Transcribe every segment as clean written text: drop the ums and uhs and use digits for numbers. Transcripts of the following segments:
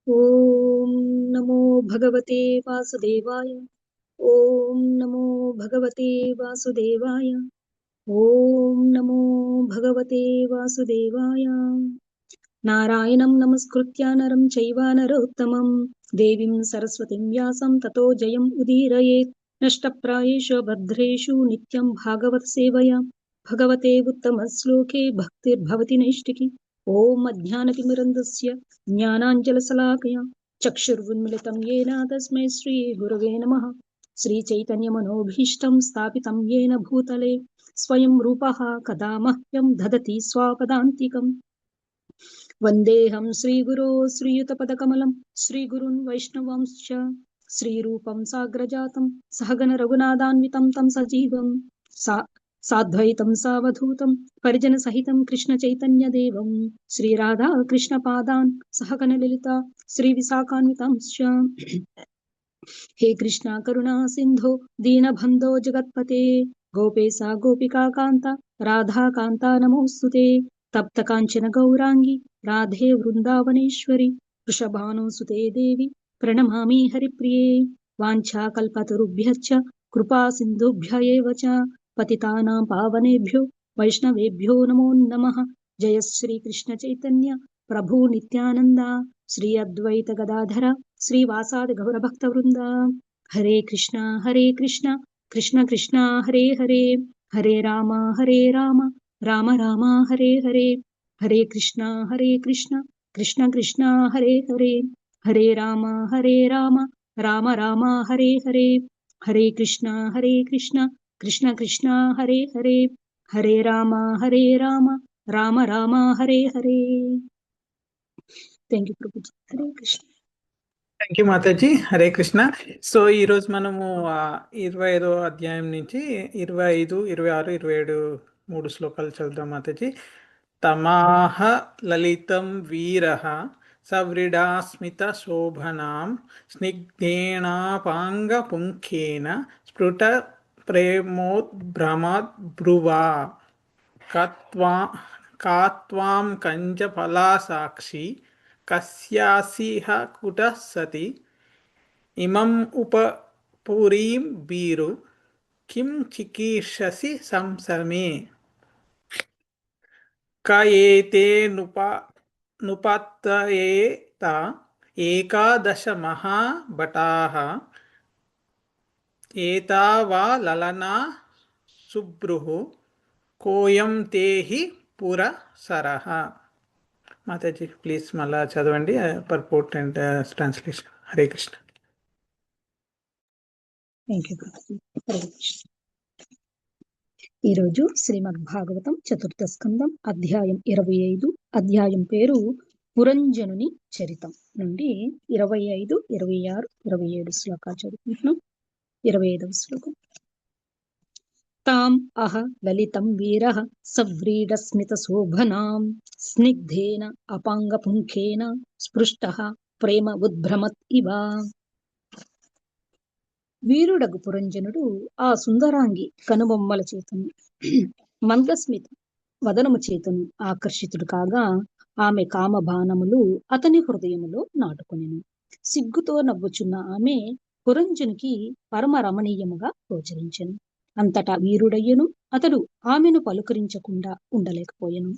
ఓం నమో భగవతే వాసుదేవాయ. ఓం నమో భగవతే వాసుదేవాయ. ఓం నమో భగవతే వాసుదేవాయ. నారాయణం నమస్కృత్య నరం చైవ నరోత్తమం దేవీం సరస్వతిం వ్యాసం తతో జయం ఉదీరయేత్. నష్టప్రాయేషు భద్రేషు నిత్యం భాగవత సేవయా భగవతే ఉత్తమ శ్లోకే భక్తిర్భవతి నైష్టికి. ఓం అజ్ఞానతిమిరంధస్య జ్ఞానాంజలశలాకయా చక్షుర్వున్మిలితం యేన తస్మై శ్రీ గురవే నమః. శ్రీచైతన్యమనోభీష్టం స్థాపితం యేన భూతలే స్వయం రూపః కదా మహ్యం దదతి స్వపదాంతికం. వందేహం శ్రీగురో శ్రీయుతపదకమలం శ్రీగురున్ వైష్ణవాంశ్చ శ్రీరూపం సాగ్రజాతం సహగణ రఘునాథాన్వితం తం సజీవం సాద్వైతం సావధూతం పరిజన సహితం కృష్ణ చైతన్య దేవం శ్రీరాధా కృష్ణ పాదాన్ సహగణ లలిత శ్రీ విశాఖాన్వితంశ్చ. హే కృష్ణ కరుణా సింధో దీనబంధో జగత్పతే గోపేశా గోపికా కాంత రాధా కాంత నమోస్తుతే. తప్త కాంచన గౌరాంగి రాధే వృందావనేశ్వరి వృషభానుసుతే దేవి ప్రణమామి హరిప్రియే. వాంఛా కల్పతరుభ్యశ్చ కృపా సింధుభ్య ఏవ చ పతితానాం పావనేభ్యో వైష్ణవేభ్యో నమో నమః. జయ శ్రీ కృష్ణ చైతన్య ప్రభు నిత్యానంద శ్రీ అద్వైత గదాధర శ్రీవాసాది గౌరభక్త వృంద. హరే కృష్ణ కృష్ణ కృష్ణ హరే హరే హరే రామ రామ రామ హరే హరే. హరే కృష్ణ కృష్ణ కృష్ణ హరే హరే హరే రామ రామ రామ హరే హరే. హరే కృష్ణ కృష్ణ కృష్ణ హరే హరే హరే రామ రామ రామ హరే హరే. థ్యాంక్ యూ ప్రభుజీ. హరే కృష్ణ. థ్యాంక్ యూ మాతాజీ. హరే కృష్ణ. సో ఈరోజు మనము 25వ అధ్యాయం నుంచి 25, 26, 27 3 శ్లోకాలు చదువుతాం మాతాజీ. తమాహ లలితం వీరః సవ్రీడాస్మిత శోభనాం స్నిగ్ధేనాపాంగ పుంఖేన స్ఫుట ప్రేమోద్భ్రమాద్ బ్రువా కాత్వాం కంజ ఫలాసాక్షి కస్యాసిహ కుటః సతి ఇమం ఉపపురీం బీరు కిం చికీర్షసి సంసమే. కయేతే నుపత్తయేత ఏకాదశ మహాభటాః ఏతావా లలనా సుభ్రుః కోయం తేహి పురసరః. మాతాజీ ప్లీజ్ మళ్ళా చదవండి పర్పోర్ట్ and translation. Hare Krishna. Thank you ప్రభుజీ. హరే కృష్ణ. ఈరోజు శ్రీమద్ భాగవతం చతుర్థ స్కందం అధ్యాయం 25. అధ్యాయం పేరు పురంజనుని చరితం నుండి 25, 26, 27 శ్లోకాలు చదువుకుంటున్నాం. 25వ శ్లోకం. తాం అహ లలితం వీరః సవ్రీడస్మిత శోభనాం స్నిగ్ధేన అపాంగపుంఖేన స్పృష్టః ప్రేమ ఉద్భ్రమత్ ఇవ. వీరుడగు పురంజనుడు ఆ సుందరాంగి కనుబొమ్మల చేతను మందస్మిత వదనము చేతను ఆకర్షితుడు కాగా ఆమె కామబాణములు అతని హృదయములో నాటుకొనెను. సిగ్గుతో నవ్వుచున్న ఆమె పురంజనునికి పరమ రమణీయముగా గోచరించెను. అంతటా వీరుడయ్యను అతడు ఆమెను పలుకరించకుండా ఉండలేకపోయెను.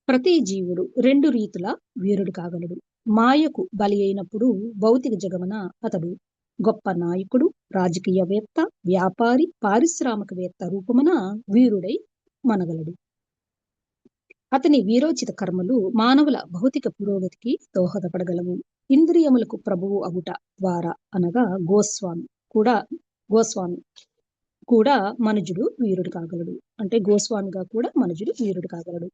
ప్రతి జీవుడు 2 రీతుల వీరుడు కాగలడు. మాయకు బలి అయినప్పుడు భౌతిక జగమున అతడు గొప్ప నాయకుడు, రాజకీయవేత్త, వ్యాపారి, పారిశ్రామికవేత్త రూపమున వీరుడై మనగలడు. అతని వీరోచిత కర్మలు మానవుల భౌతిక పురోగతికి దోహదపడగలవు. ఇంద్రియములకు ప్రభువు అగుట ద్వారా అనగా గోస్వామి కూడా మనుజుడు వీరుడు కాగలడు. అంటే గోస్వామిగా కూడా మనుజుడు వీరుడు కాగలడు.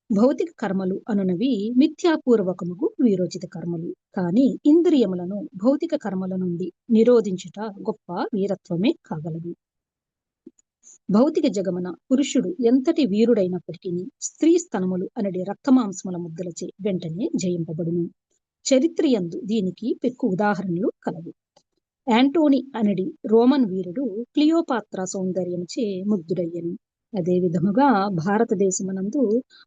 భౌతిక కర్మలు అనునవి మిథ్యాపూర్వకముగు వీరోచిత కర్మలు. కానీ ఇంద్రియములను భౌతిక కర్మల నుండి నిరోధించుట గొప్ప వీరత్వమే కాగలదు. భౌతిక జగమున పురుషుడు ఎంతటి వీరుడైనప్పటికీ స్త్రీ స్తనములు అనడి రక్తమాంసముల ముద్దలచే వెంటనే జయింపబడును. చరిత్రయందు దీనికి పెక్కు ఉదాహరణలు కలవు. యాంటోనీ అనడి రోమన్ వీరుడు క్లియోపాత్రా సౌందర్యముచే ముగ్ధుడయ్యను. అదే విధముగా భారతదేశమునందు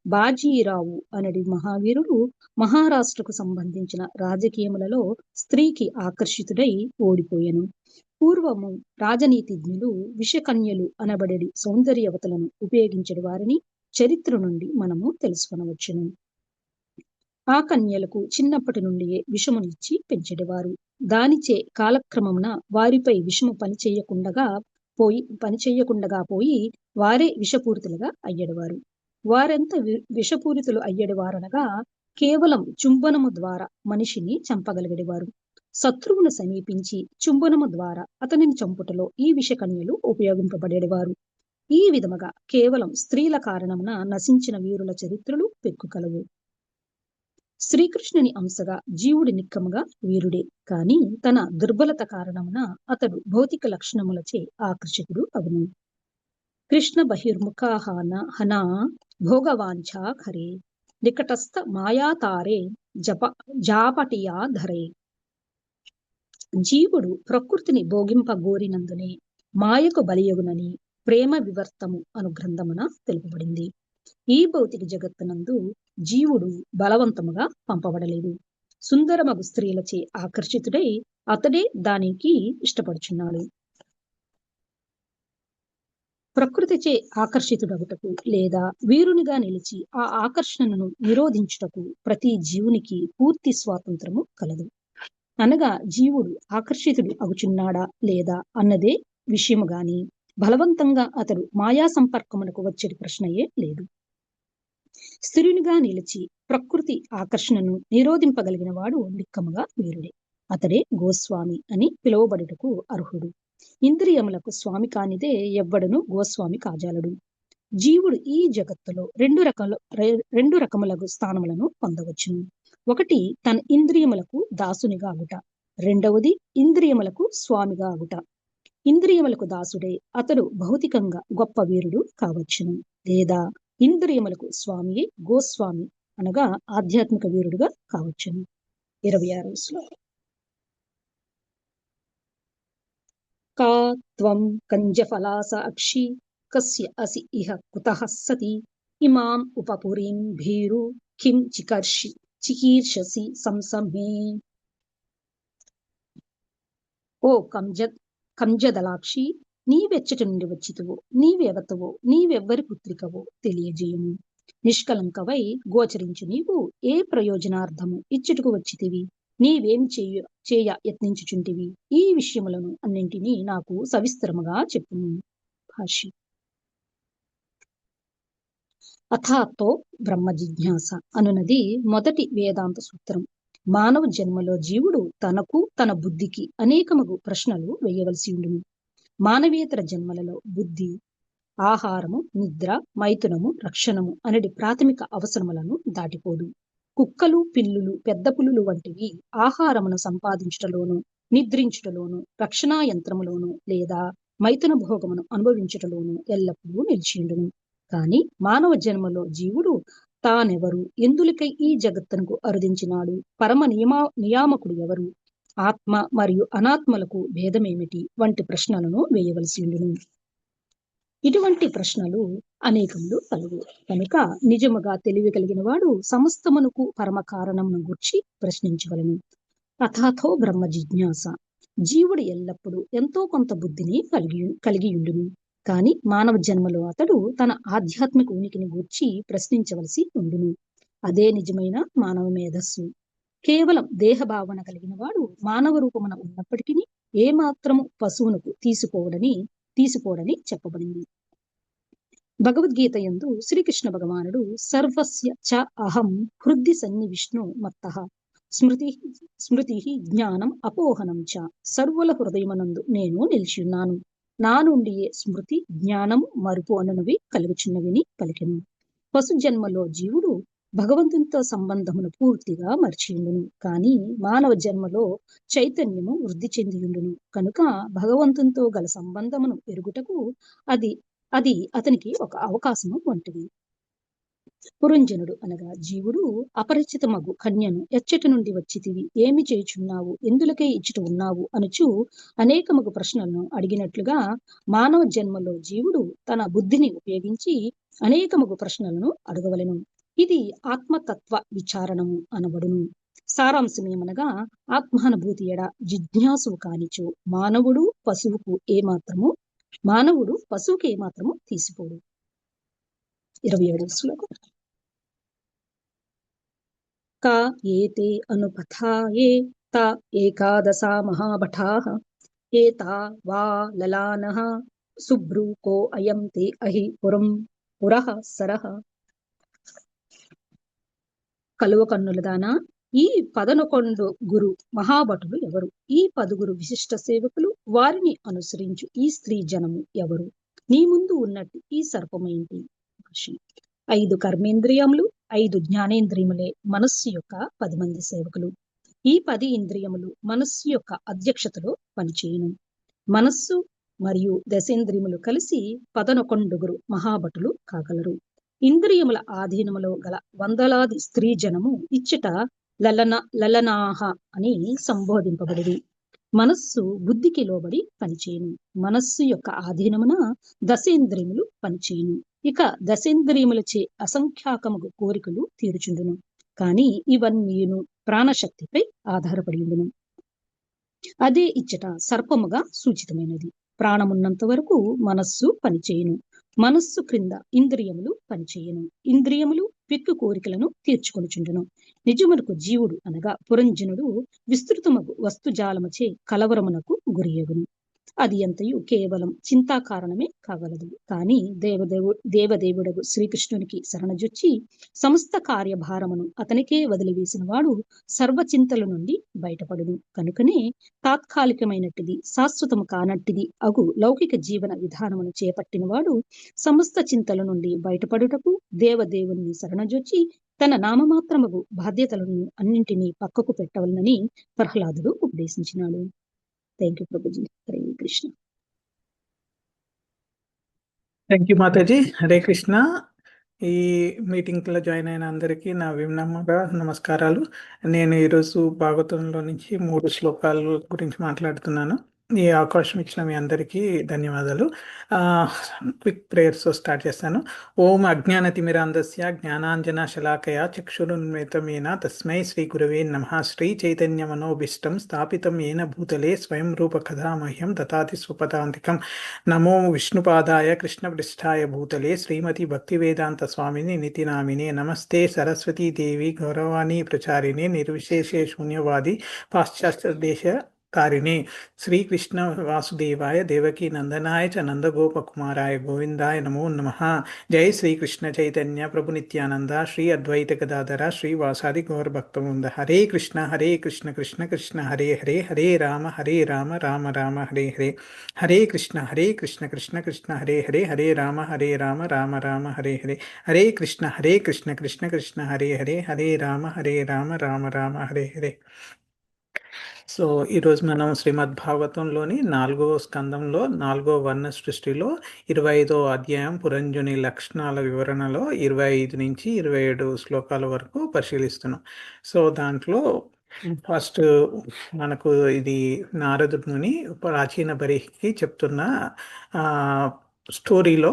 బాజీరావు అనడి మహావీరుడు మహారాష్ట్రకు సంబంధించిన రాజకీయములలో స్త్రీకి ఆకర్షితుడై ఓడిపోయెను. పూర్వము రాజనీతిజ్ఞులు విషకన్యలు అనబడేడి సౌందర్యవతులను ఉపయోగించడి వారిని చరిత్ర నుండి మనము తెలుసుకొనవచ్చును. ఆ కన్యలకు చిన్నప్పటి నుండియే విషమునిచ్చి పెంచెడివారు. దానిచే కాలక్రమమున వారిపై విషము పనిచేయకుండగా పోయి వారే విషపూరితులుగా అయ్యడివారు. వారెంత విషపూరితులు అయ్యడివారనగా కేవలం చుంబనము ద్వారా మనిషిని చంపగలిగేవారు. శత్రువును సమీపించి చుంబనము ద్వారా అతనిని చంపుటలో ఈ విషకన్యలు ఉపయోగింపబడేవారు. ఈ విధముగా కేవలం స్త్రీల కారణమున నశించిన వీరుల చరిత్రలు పెక్కుకలవు. శ్రీకృష్ణుని అంశగా జీవుడి నిక్కముగా వీరుడే, కాని తన దుర్బలత కారణమున అతడు భౌతిక లక్షణములచే ఆకర్షితుడు అగును. కృష్ణ బహిర్ముఖాహనా భోగవాంఛా ఖరే నికటస్థ మాయాతారే జాపటియా ధరే. జీవుడు ప్రకృతిని భోగింపగోరినందునే మాయకు బలియగునని ప్రేమ వివర్తము అను గ్రంథమున తెలుపబడింది. ఈ భౌతిక జగత్తునందు జీవుడు బలవంతముగా పంపబడలేదు. సుందరమగు స్త్రీలచే ఆకర్షితుడై అతడే దానికి ఇష్టపడుచున్నాడు. ప్రకృతిచే ఆకర్షితుడగుటకు లేదా వీరునిగా నిలిచి ఆ ఆకర్షణను నిరోధించుటకు ప్రతి జీవునికి పూర్తి స్వాతంత్రము కలదు. అనగా జీవుడు ఆకర్షితుడు అగుచున్నాడా లేదా అన్నదే విషయము గాని బలవంతంగా అతడు మాయా సంపర్కమునకు వచ్చేటి ప్రశ్నయే లేదు. స్థిరునిగా నిలిచి ప్రకృతి ఆకర్షణను నిరోధింపగలిగిన వాడు నిక్కముగా వీరుడే. అతడే గోస్వామి అని పిలువబడుటకు అర్హుడు. ఇంద్రియములకు స్వామి కానిదే ఎవ్వడను గోస్వామి కాజాలడు. జీవుడు ఈ జగత్తులో రెండు రకములకు స్థానములను పొందవచ్చును. ఒకటి తన ఇంద్రియములకు దాసునిగా అగుట, రెండవది ఇంద్రియములకు స్వామిగా అగుట. ఇంద్రియములకు దాసుడే అతడు భౌతికంగా గొప్ప వీరుడు కావచ్చును, లేదా ఇంద్రియములకు స్వామియే గోస్వామి అనగా ఆధ్యాత్మిక వీరుడుగా కావచ్చును. 26వ శ్లోకం. కా త్వం కంజఫలాస అక్షి కస్య అసి ఇహ కుతః సతి ఇమాం ఉపపురీం భీరు కిం చికీర్షసి సంసమే. ఓ కంజదలాక్షి, నీవెచ్చటి నుండి వచ్చితువో, నీవెవతవో, నీవెవ్వరి పుత్రికవో తెలియజేయుము. నిష్కలంకవై గోచరించు నీవు ఏ ప్రయోజనార్థము ఇచ్చుటకు వచ్చితివి, నీవేం చేయ యత్నించుచుంటివి, ఈ విషయములను అన్నింటినీ నాకు సవిస్తరముగా చెప్పుము. భాష్యం. అథాతో బ్రహ్మ జిజ్ఞాస అనునది మొదటి వేదాంత సూత్రం. మానవ జన్మలో జీవుడు తనకు తన బుద్ధికి అనేకముగు ప్రశ్నలు వేయవలసి ఉండును. మానవీయతర జన్మలలో బుద్ధి ఆహారము, నిద్ర, మైథునము, రక్షణము అనేది ప్రాథమిక అవసరములను దాటిపోదు. కుక్కలు, పిల్లులు, పెద్ద పులులు వంటివి ఆహారమును సంపాదించుటలోను, నిద్రించుటలోను, రక్షణా యంత్రములోను లేదా మైథున భోగమును అనుభవించుటలోను ఎల్లప్పుడూ నిలిచియుండును. కాని మానవ జన్మలో జీవుడు తానెవరు, ఎందులకై ఈ జగత్తునకు అరుదించినాడు, పరమ నియామకుడు ఎవరు, ఆత్మ మరియు అనాత్మలకు భేదమేమిటి వంటి ప్రశ్నలను వేయవలసి ఉండును. ఇటువంటి ప్రశ్నలు అనేకములు కలుగు. కనుక నిజముగా తెలివి కలిగిన వాడు సమస్తమునకు పరమ కారణమును గూర్చి ప్రశ్నించవలను. అథాతో బ్రహ్మ జిజ్ఞాస. జీవుడు ఎల్లప్పుడూ ఎంతో కొంత బుద్ధిని కలిగియుండును. కాని మానవ జన్మలో అతడు తన ఆధ్యాత్మిక ఉనికిని గూర్చి ప్రశ్నించవలసి ఉండును. అదే నిజమైన మానవ మేధస్సు. కేవలం దేహభావన కలిగిన వాడు మానవ రూపమున ఉన్నప్పటికీ ఏమాత్రము పశువునకు తీసుకోవడని చెప్పబడింది. భగవద్గీత యందు శ్రీకృష్ణ భగవానుడు సర్వస్య చ అహం హృది సన్నివిష్ణు మత్తః స్మృతి జ్ఞానం అపోహనం చ, సర్వుల హృదయమనందు నేను నిలిచియున్నాను, నా నుండియే స్మృతి జ్ఞానము మరుపు అనునవి కలుగుచున్నవిని పలికెను. పశు జన్మలో జీవుడు భగవంతునితో సంబంధమును పూర్తిగా మర్చియుండును. కాని మానవ జన్మలో చైతన్యము వృద్ధి చెందియుండును. కనుక భగవంతునితో గల సంబంధమును ఎరుగుటకు అది అతనికి ఒక అవకాశము వంటిది. పురంజనుడు అనగా జీవుడు అపరిచితమగు కన్యను ఎచ్చటి నుండి వచ్చితివి, ఏమి చేయుచున్నావు, ఎందులకై ఇచ్చట ఉన్నావు అనుచు అనేకమగు ప్రశ్నలను అడిగినట్లుగా మానవ జన్మలో జీవుడు తన బుద్ధిని ఉపయోగించి అనేకమగు ప్రశ్నలను అడగవలెను. ఇది ఆత్మతత్వ విచారణము అనబడును. సారాంశమేమనగా ఆత్మానుభూతి ఎడ జిజ్ఞాసువు కానిచో మానవుడు పశువుకి ఏమాత్రము తీసిపోడు. 27వ శ్లోకం. కా ఏతే అనుపథాయే త ఏకాదశా మహాభటాః ఏతా వా లలానః సుబ్రూకో అయం తే అహి పురః సరః. కలువ కన్నులదానా, ఈ 11 మహాభటులు ఎవరు? ఈ 10 విశిష్ట సేవకులు, వారిని అనుసరించు ఈ స్త్రీ జనము ఎవరు? నీ ముందు ఉన్నట్టు ఈ సర్పమేంటి? 5 కర్మేంద్రియములు, 5 జ్ఞానేంద్రియములే మనస్సు యొక్క 10 మంది సేవకులు. ఈ 10 ఇంద్రియములు మనస్సు యొక్క అధ్యక్షతలో పనిచేయును. మనస్సు మరియు దశేంద్రియములు కలిసి 11 మహాభటులు కాగలరు. ఇంద్రియముల ఆధీనములో గల వందలాది స్త్రీ జనము ఇచ్చట లలనాహ అని సంబోధింపబడిది. మనస్సు బుద్ధికి లోబడి పనిచేయును. మనస్సు యొక్క ఆధీనమున దశేంద్రియములు పనిచేయును. ఇక దశేంద్రియములచే అసంఖ్యాకముగు కోరికలు తీరుచుండును. కానీ ఇవన్నీను ప్రాణశక్తిపై ఆధారపడి ఉండును. అదే ఇచ్చట సర్పముగా సూచితమైనది. ప్రాణమున్నంత వరకు మనస్సు పనిచేయును. మనస్సు క్రింద ఇంద్రియములు పనిచేయును. ఇంద్రియములు పెక్కు కోరికలను తీర్చుకొనుచుండును. నిజమునకు జీవుడు అనగా పురంజనుడు విస్తృతమగు వస్తుజాలముచే కలవరమునకు గురియగును. అది ఎంతయు కేవలం చింతా కారణమే కాగలదు. కానీ దేవదేవుడగు శ్రీకృష్ణునికి శరణజొచ్చి సమస్త కార్యభారమును అతనికే వదిలివేసిన వాడు సర్వచింతల నుండి బయటపడును. కనుకనే తాత్కాలికమైనట్టిది, శాశ్వతము కానట్టిది అగు లౌకిక జీవన విధానమును చేపట్టిన వాడు సమస్త చింతల నుండి బయటపడుటకు దేవదేవుని శరణజొచ్చి తన నామమాత్రమగు బాధ్యతలను అన్నింటినీ పక్కకు పెట్టవలనని ప్రహ్లాదుడు ఉపదేశించినాడు. థ్యాంక్ యూ ప్రభుజీ. హరే కృష్ణ. థ్యాంక్ యూ మాతాజీ. హరే కృష్ణ. ఈ మీటింగ్లో జాయిన్ అయిన అందరికీ నా వినమ్రగా నమస్కారాలు. నేను ఈరోజు భాగవతంలో నుంచి 3 శ్లోకాల గురించి మాట్లాడుతున్నాను. ఈ అవకాశం ఇచ్చిన మీ అందరికీ ధన్యవాదాలు. క్విక్ ప్రేయర్స్తో స్టార్ట్ చేస్తాను. ఓం అజ్ఞానతిమిరాంధస్య జ్ఞానాంజన శలాకయ చక్షురున్మిలితమేన తస్మై శ్రీ గురవే నమః. శ్రీ చైతన్య మనోభీష్టం స్థాపితం ఏన భూతలే స్వయం రూప కథా మహ్యం దతాతి స్వపదాంతికం. నమో విష్ణుపాదాయ కృష్ణపృష్ఠాయ భూతలే శ్రీమతి భక్తివేదాంత స్వామిని నితినామినే. నమస్తే సరస్వతీ దేవి గౌరవాణి ప్రచారిణే నిర్విశేషే శూన్యవాది పాశ్చాత్య దేశ కారిణే. శ్రీకృష్ణ వాసుదేవాయ దేవకీ నందనాయ చ నందగోపకుమారాయ గోవిందాయ నమో నమః. జై శ్రీకృష్ణ చైతన్య ప్రభు నిత్యానంద శ్రీ అద్వైత గదాధర శ్రీ వాసాది గౌర భక్తవృంద. హరే కృష్ణ కృష్ణ కృష్ణ హరే హరే, హరే రామ రామ రామ హరే హరే. హరే కృష్ణ కృష్ణ కృష్ణ హరే హరే, హరే రామ రామ రామ హరే హరే. హరే కృష్ణ కృష్ణ కృష్ణ హరే హరే, హరే రామ రామ రామ హరే హరే. సో ఈరోజు మనం శ్రీమద్ భాగవతంలోని 4వ స్కందంలో 4వ వర్ణ సృష్టిలో 25వ అధ్యాయం పురంజుని లక్షణాల వివరణలో 25 నుంచి 27 శ్లోకాల వరకు పరిశీలిస్తున్నాం. సో దాంట్లో ఫస్ట్ మనకు ఇది నారదుని ప్రాచీన బరిహికి చెప్తున్న స్టోరీలో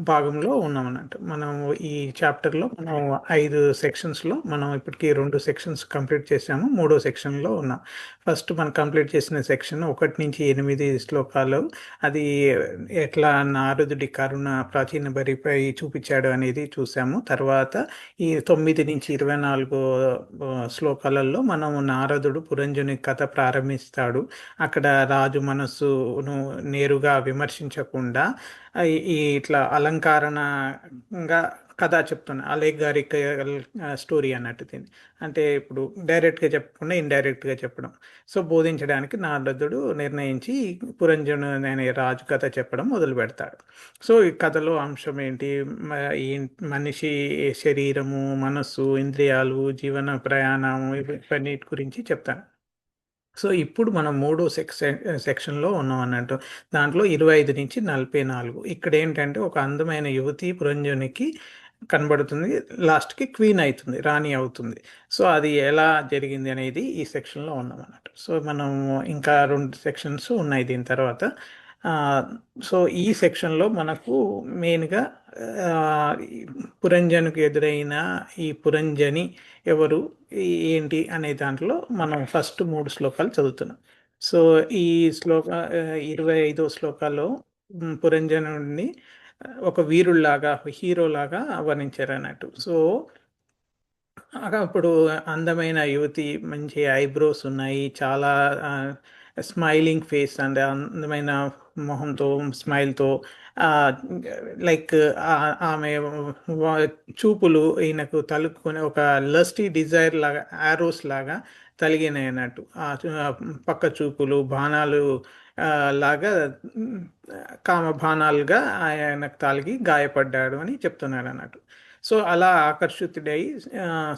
భాగంలో ఉన్నాం అన్నట్టు. మనం ఈ చాప్టర్లో మనం 5 సెక్షన్స్లో మనం ఇప్పటికీ 2 సెక్షన్స్ కంప్లీట్ చేసాము. 3వ సెక్షన్లో ఉన్నాం. ఫస్ట్ మనం కంప్లీట్ చేసిన సెక్షన్ 1 నుంచి 8 శ్లోకాలు, అది ఎట్లా నారదుడి కరుణ ప్రాచీన బరిపై చూపించాడు అనేది చూసాము. తర్వాత ఈ 9 నుంచి 24 శ్లోకాలలో మనం నారదుడు పురంజుని కథ ప్రారంభిస్తాడు. అక్కడ రాజు మనస్సును నేరుగా విమర్శించకుండా ఇట్లా అలంకారణంగా కథ చెప్తున్నా, అలెగారికల్ స్టోరీ అన్నట్టు దీన్ని. అంటే ఇప్పుడు డైరెక్ట్గా చెప్పకుండా ఇండైరెక్ట్గా చెప్పడం. సో బోధించడానికి నారదుడు నిర్ణయించి పురంజను అనే రాజు కథ చెప్పడం మొదలు పెడతాడు. సో ఈ కథలో అంశం ఏంటి, ఈ మనిషి శరీరము, మనస్సు, ఇంద్రియాలు, జీవన ప్రయాణము, ఇవన్నిటి గురించి చెప్తాను. సో ఇప్పుడు మనం 3వ సెక్షన్లో ఉన్నాం అన్నట్టు. దాంట్లో 25 నుంచి 44. ఇక్కడ ఏంటంటే ఒక అందమైన యువతి పురంజనునికి కనబడుతుంది. లాస్ట్కి క్వీన్ అవుతుంది, రాణి అవుతుంది. సో అది ఎలా జరిగింది అనేది ఈ సెక్షన్లో ఉన్నాం అన్నట్టు. సో మనం ఇంకా 2 సెక్షన్స్ ఉన్నాయి దీని తర్వాత. ఆ, సో ఈ సెక్షన్లో మనకు మెయిన్గా ఈ పురంజనుకు ఎదురైన ఈ పురంజని ఎవరు, ఏంటి అనే దాంట్లో మనం ఫస్ట్ 3 శ్లోకాలు చదువుతున్నాం. సో ఈ శ్లోక 25వ శ్లోకాల్లో పురంజనుడిని ఒక వీరుల్లాగా, హీరోలాగా వర్ణించారు అన్నట్టు. సో అప్పుడు అందమైన యువతి, మంచి ఐబ్రోస్ ఉన్నాయి, చాలా స్మైలింగ్ ఫేస్ అండ్ అందమైన మొహంతో, స్మైల్తో, లైక్ ఆమె చూపులు ఈయనకు తలుపుకొని ఒక లస్టీ డిజైర్ లాగా, యారోస్ లాగా తలిగినాయి అన్నట్టు. ఆ పక్క చూపులు బాణాలు లాగా, కామ బాణాలుగా ఆయనకు తాలిగి గాయపడ్డాడు అని చెప్తున్నాడు అన్నట్టు. సో అలా ఆకర్షితుడై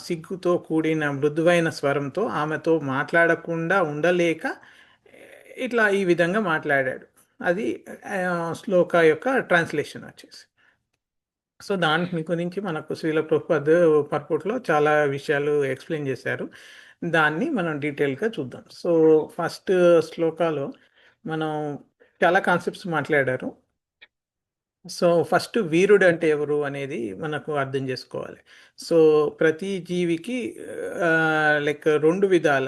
సిగ్గుతో కూడిన మృదువైన స్వరంతో ఆమెతో మాట్లాడకుండా ఉండలేక ఇట్లా ఈ విధంగా మాట్లాడాడు. అది శ్లోక యొక్క ట్రాన్స్లేషన్ వచ్చేసి. సో దాని గురించి మనకు శ్రీల ప్రభుపాద్ పర్పోర్ట్లో చాలా విషయాలు ఎక్స్ప్లెయిన్ చేశారు. దాన్ని మనం డీటెయిల్గా చూద్దాం. సో ఫస్ట్ శ్లోకాలో మనం చాలా కాన్సెప్ట్స్ మాట్లాడారు. సో ఫస్ట్ వీరుడు అంటే ఎవరు అనేది మనకు అర్థం చేసుకోవాలి. సో ప్రతి జీవికి లైక్ 2 విధాల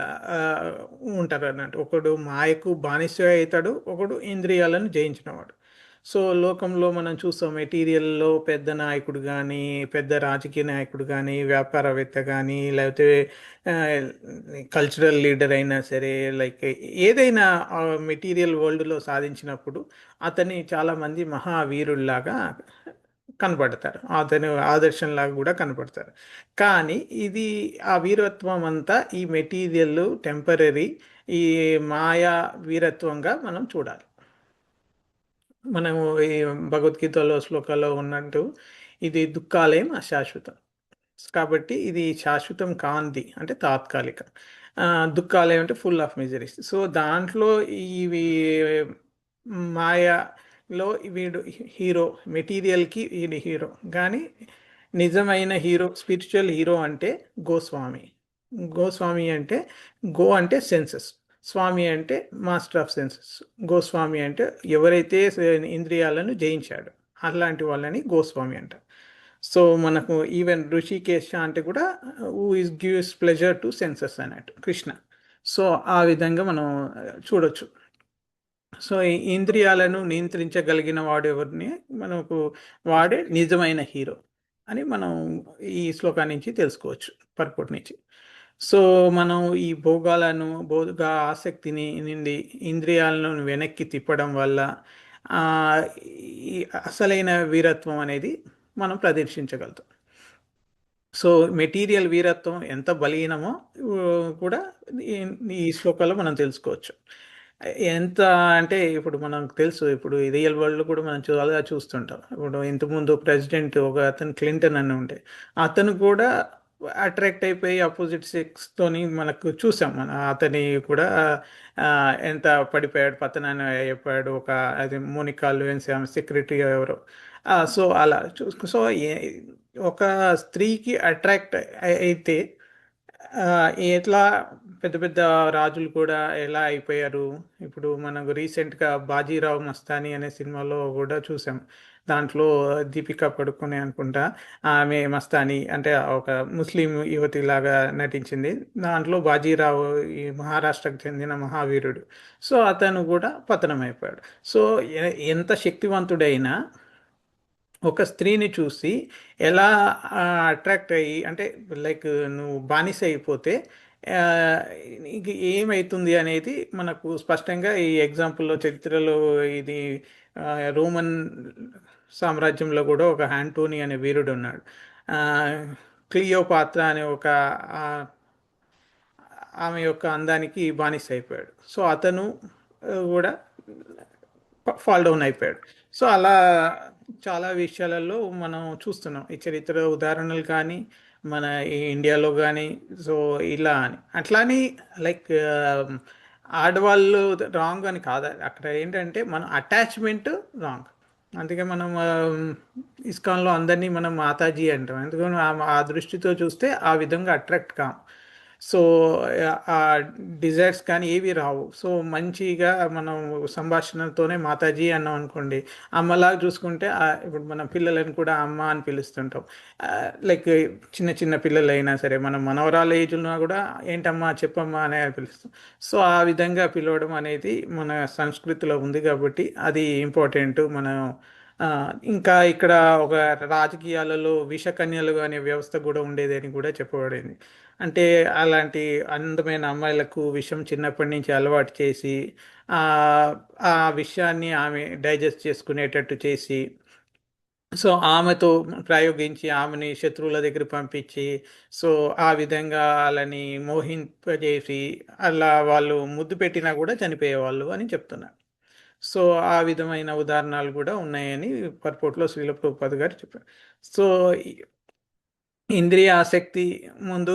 ఉంటారు అన్నట్టు. ఒకడు మాయకు బానిస అవుతాడు, ఒకడు ఇంద్రియాలను జయించినవాడు. సో లోకంలో మనం చూస్తాం, మెటీరియల్లో పెద్ద నాయకుడు కానీ, పెద్ద రాజకీయ నాయకుడు కానీ, వ్యాపారవేత్త కానీ, లేకపోతే కల్చరల్ లీడర్ అయినా సరే, లైక్ ఏదైనా మెటీరియల్ వరల్డ్లో సాధించినప్పుడు అతని చాలామంది మహావీరుల్లాగా కనపడతారు, అతను ఆదర్శంలాగా కూడా కనపడతారు. కానీ ఇది ఆ వీరత్వం అంతా ఈ మెటీరియల్ టెంపరీ, ఈ మాయా వీరత్వంగా మనం చూడాలి. మనము ఈ భగవద్గీతలో శ్లోకాల్లో ఉన్నట్టు ఇది దుఃఖాలయం అశాశ్వతం. కాబట్టి ఇది శాశ్వతం కాంతి, అంటే తాత్కాలిక. దుఃఖాలయం అంటే ఫుల్ ఆఫ్ మిజరీస్. సో దాంట్లో ఇవి మాయలో వీడు హీరో, మెటీరియల్కి వీడి హీరో. కానీ నిజమైన హీరో, స్పిరిచువల్ హీరో అంటే గోస్వామి. గోస్వామి అంటే గో అంటే సెన్సెస్, స్వామి అంటే మాస్టర్ ఆఫ్ సెన్సెస్. గోస్వామి అంటే ఎవరైతే ఇంద్రియాలను జయించాడు అలాంటి వాళ్ళని గోస్వామి అంటారు. సో మనకు ఈవెన్ ఋషికేశ అంటే కూడా who is gives pleasure to senses అన్నట్టు కృష్ణ. సో ఆ విధంగా మనం చూడొచ్చు. సో ఈ ఇంద్రియాలను నియంత్రించగలిగిన వాడు ఎవరిని మనకు వాడే నిజమైన హీరో అని మనం ఈ శ్లోకా నుంచి తెలుసుకోవచ్చు, పర్పట్ నుంచి. సో మనం ఈ భోగ ఆసక్తిని నుండి ఇంద్రియాలను వెనక్కి తిప్పడం వల్ల ఈ అసలైన వీరత్వం అనేది మనం ప్రదర్శించగలుగుతాం. సో మెటీరియల్ వీరత్వం ఎంత బలీనమో కూడా ఈ శ్లోకాల్లో మనం తెలుసుకోవచ్చు. ఎంత అంటే ఇప్పుడు మనకు తెలుసు, ఇప్పుడు రియల్ వరల్డ్ కూడా మనం చాలా చూస్తుంటాం. ఇప్పుడు ఇంతకుముందు ప్రెసిడెంట్ ఒక అతను క్లింటన్ అని ఉండే, అతను కూడా అట్రాక్ట్ అయిపోయి అపోజిట్ సెక్స్తోని మనకు చూసాం. మన అతని కూడా ఎంత పడిపోయాడు, పతనాన్ని అయిపోయాడు. ఒక అది మోనికా లూయిస్ ఆమె సెక్రటరీ ఎవరో. సో అలా సో ఒక స్త్రీకి అట్రాక్ట్ అయితే ఎట్లా పెద్ద పెద్ద రాజులు కూడా ఎలా అయిపోయారు. ఇప్పుడు మనకు రీసెంట్గా బాజీరావు మస్తానీ అనే సినిమాలో కూడా చూసాం. దాంట్లో దీపికా పడుకునే అనుకుంటా, ఆమె మస్తానీ అంటే ఒక ముస్లిం యువతి లాగా నటించింది. దాంట్లో బాజీరావు ఈ మహారాష్ట్రకు చెందిన మహావీరుడు. సో అతను కూడా పతనం అయిపోయాడు. సో ఎంత శక్తివంతుడైనా ఒక స్త్రీని చూసి ఎలా అట్రాక్ట్ అయ్యి, అంటే లైక్ నువ్వు బానిస అయిపోతే నీకు ఏమవుతుంది అనేది మనకు స్పష్టంగా ఈ ఎగ్జాంపుల్లో చరిత్రలో ఇది రోమన్ సామ్రాజ్యంలో కూడా ఒక యాంటోనీ అనే వీరుడు ఉన్నాడు. క్లియోపాత్ర అనే ఒక ఆమె యొక్క అందానికి బానిస అయిపోయాడు. సో అతను కూడా ఫాల్ డౌన్ అయిపోయాడు. సో అలా చాలా విషయాలలో మనం చూస్తున్నాం ఈ చరిత్ర ఉదాహరణలు, కానీ మన ఈ ఇండియాలో కానీ. సో ఇలా అని అట్లాని లైక్ ఆడవాళ్ళు రాంగ్ అని కాదు, అక్కడ ఏంటంటే మన అటాచ్మెంట్ రాంగ్. అందుకే మనం ఇస్కాన్లో అందరినీ మనం మాతాజీ అంటాం. ఎందుకంటే ఆ దృష్టితో చూస్తే ఆ విధంగా అట్రాక్ట్ కాం. సో ఆ డిజైర్స్ కానీ ఏవి రావు. సో మంచిగా మనం సంభాషణతోనే మాతాజీ అన్నాం అనుకోండి, అమ్మలాగా చూసుకుంటే ఇప్పుడు మన పిల్లలను కూడా అమ్మ అని పిలుస్తుంటాం. లైక్ చిన్న చిన్న పిల్లలు అయినా సరే, మనం మనవరాల ఏజ్లో కూడా ఏంటమ్మా చెప్పమ్మా అనే పిలుస్తాం. సో ఆ విధంగా పిలవడం అనేది మన సంస్కృతిలో ఉంది కాబట్టి అది ఇంపార్టెంట్. మనం ఆ, ఇంకా ఇక్కడ ఒక రాజకీయాలలో విషకన్యలు అనే వ్యవస్థ కూడా ఉండేది అని కూడా చెప్పబడింది. అంటే అలాంటి అందమైన అమ్మాయిలకు విషం చిన్నప్పటి నుంచి అలవాటు చేసి ఆ ఆ విషయాన్ని ఆమె డైజెస్ట్ చేసుకునేటట్టు చేసి, సో ఆమెతో ప్రయోగించి ఆమెని శత్రువుల దగ్గర పంపించి, సో ఆ విధంగా వాళ్ళని మోహింపజేసి అలా వాళ్ళు ముద్దు పెట్టినా కూడా చనిపోయేవాళ్ళు అని చెప్తున్నారు. సో ఆ విధమైన ఉదాహరణలు కూడా ఉన్నాయని పర్పోర్ట్లో శ్రీల ప్రభుపాద్ గారు చెప్పారు. సో ఇంద్రియ ఆసక్తి ముందు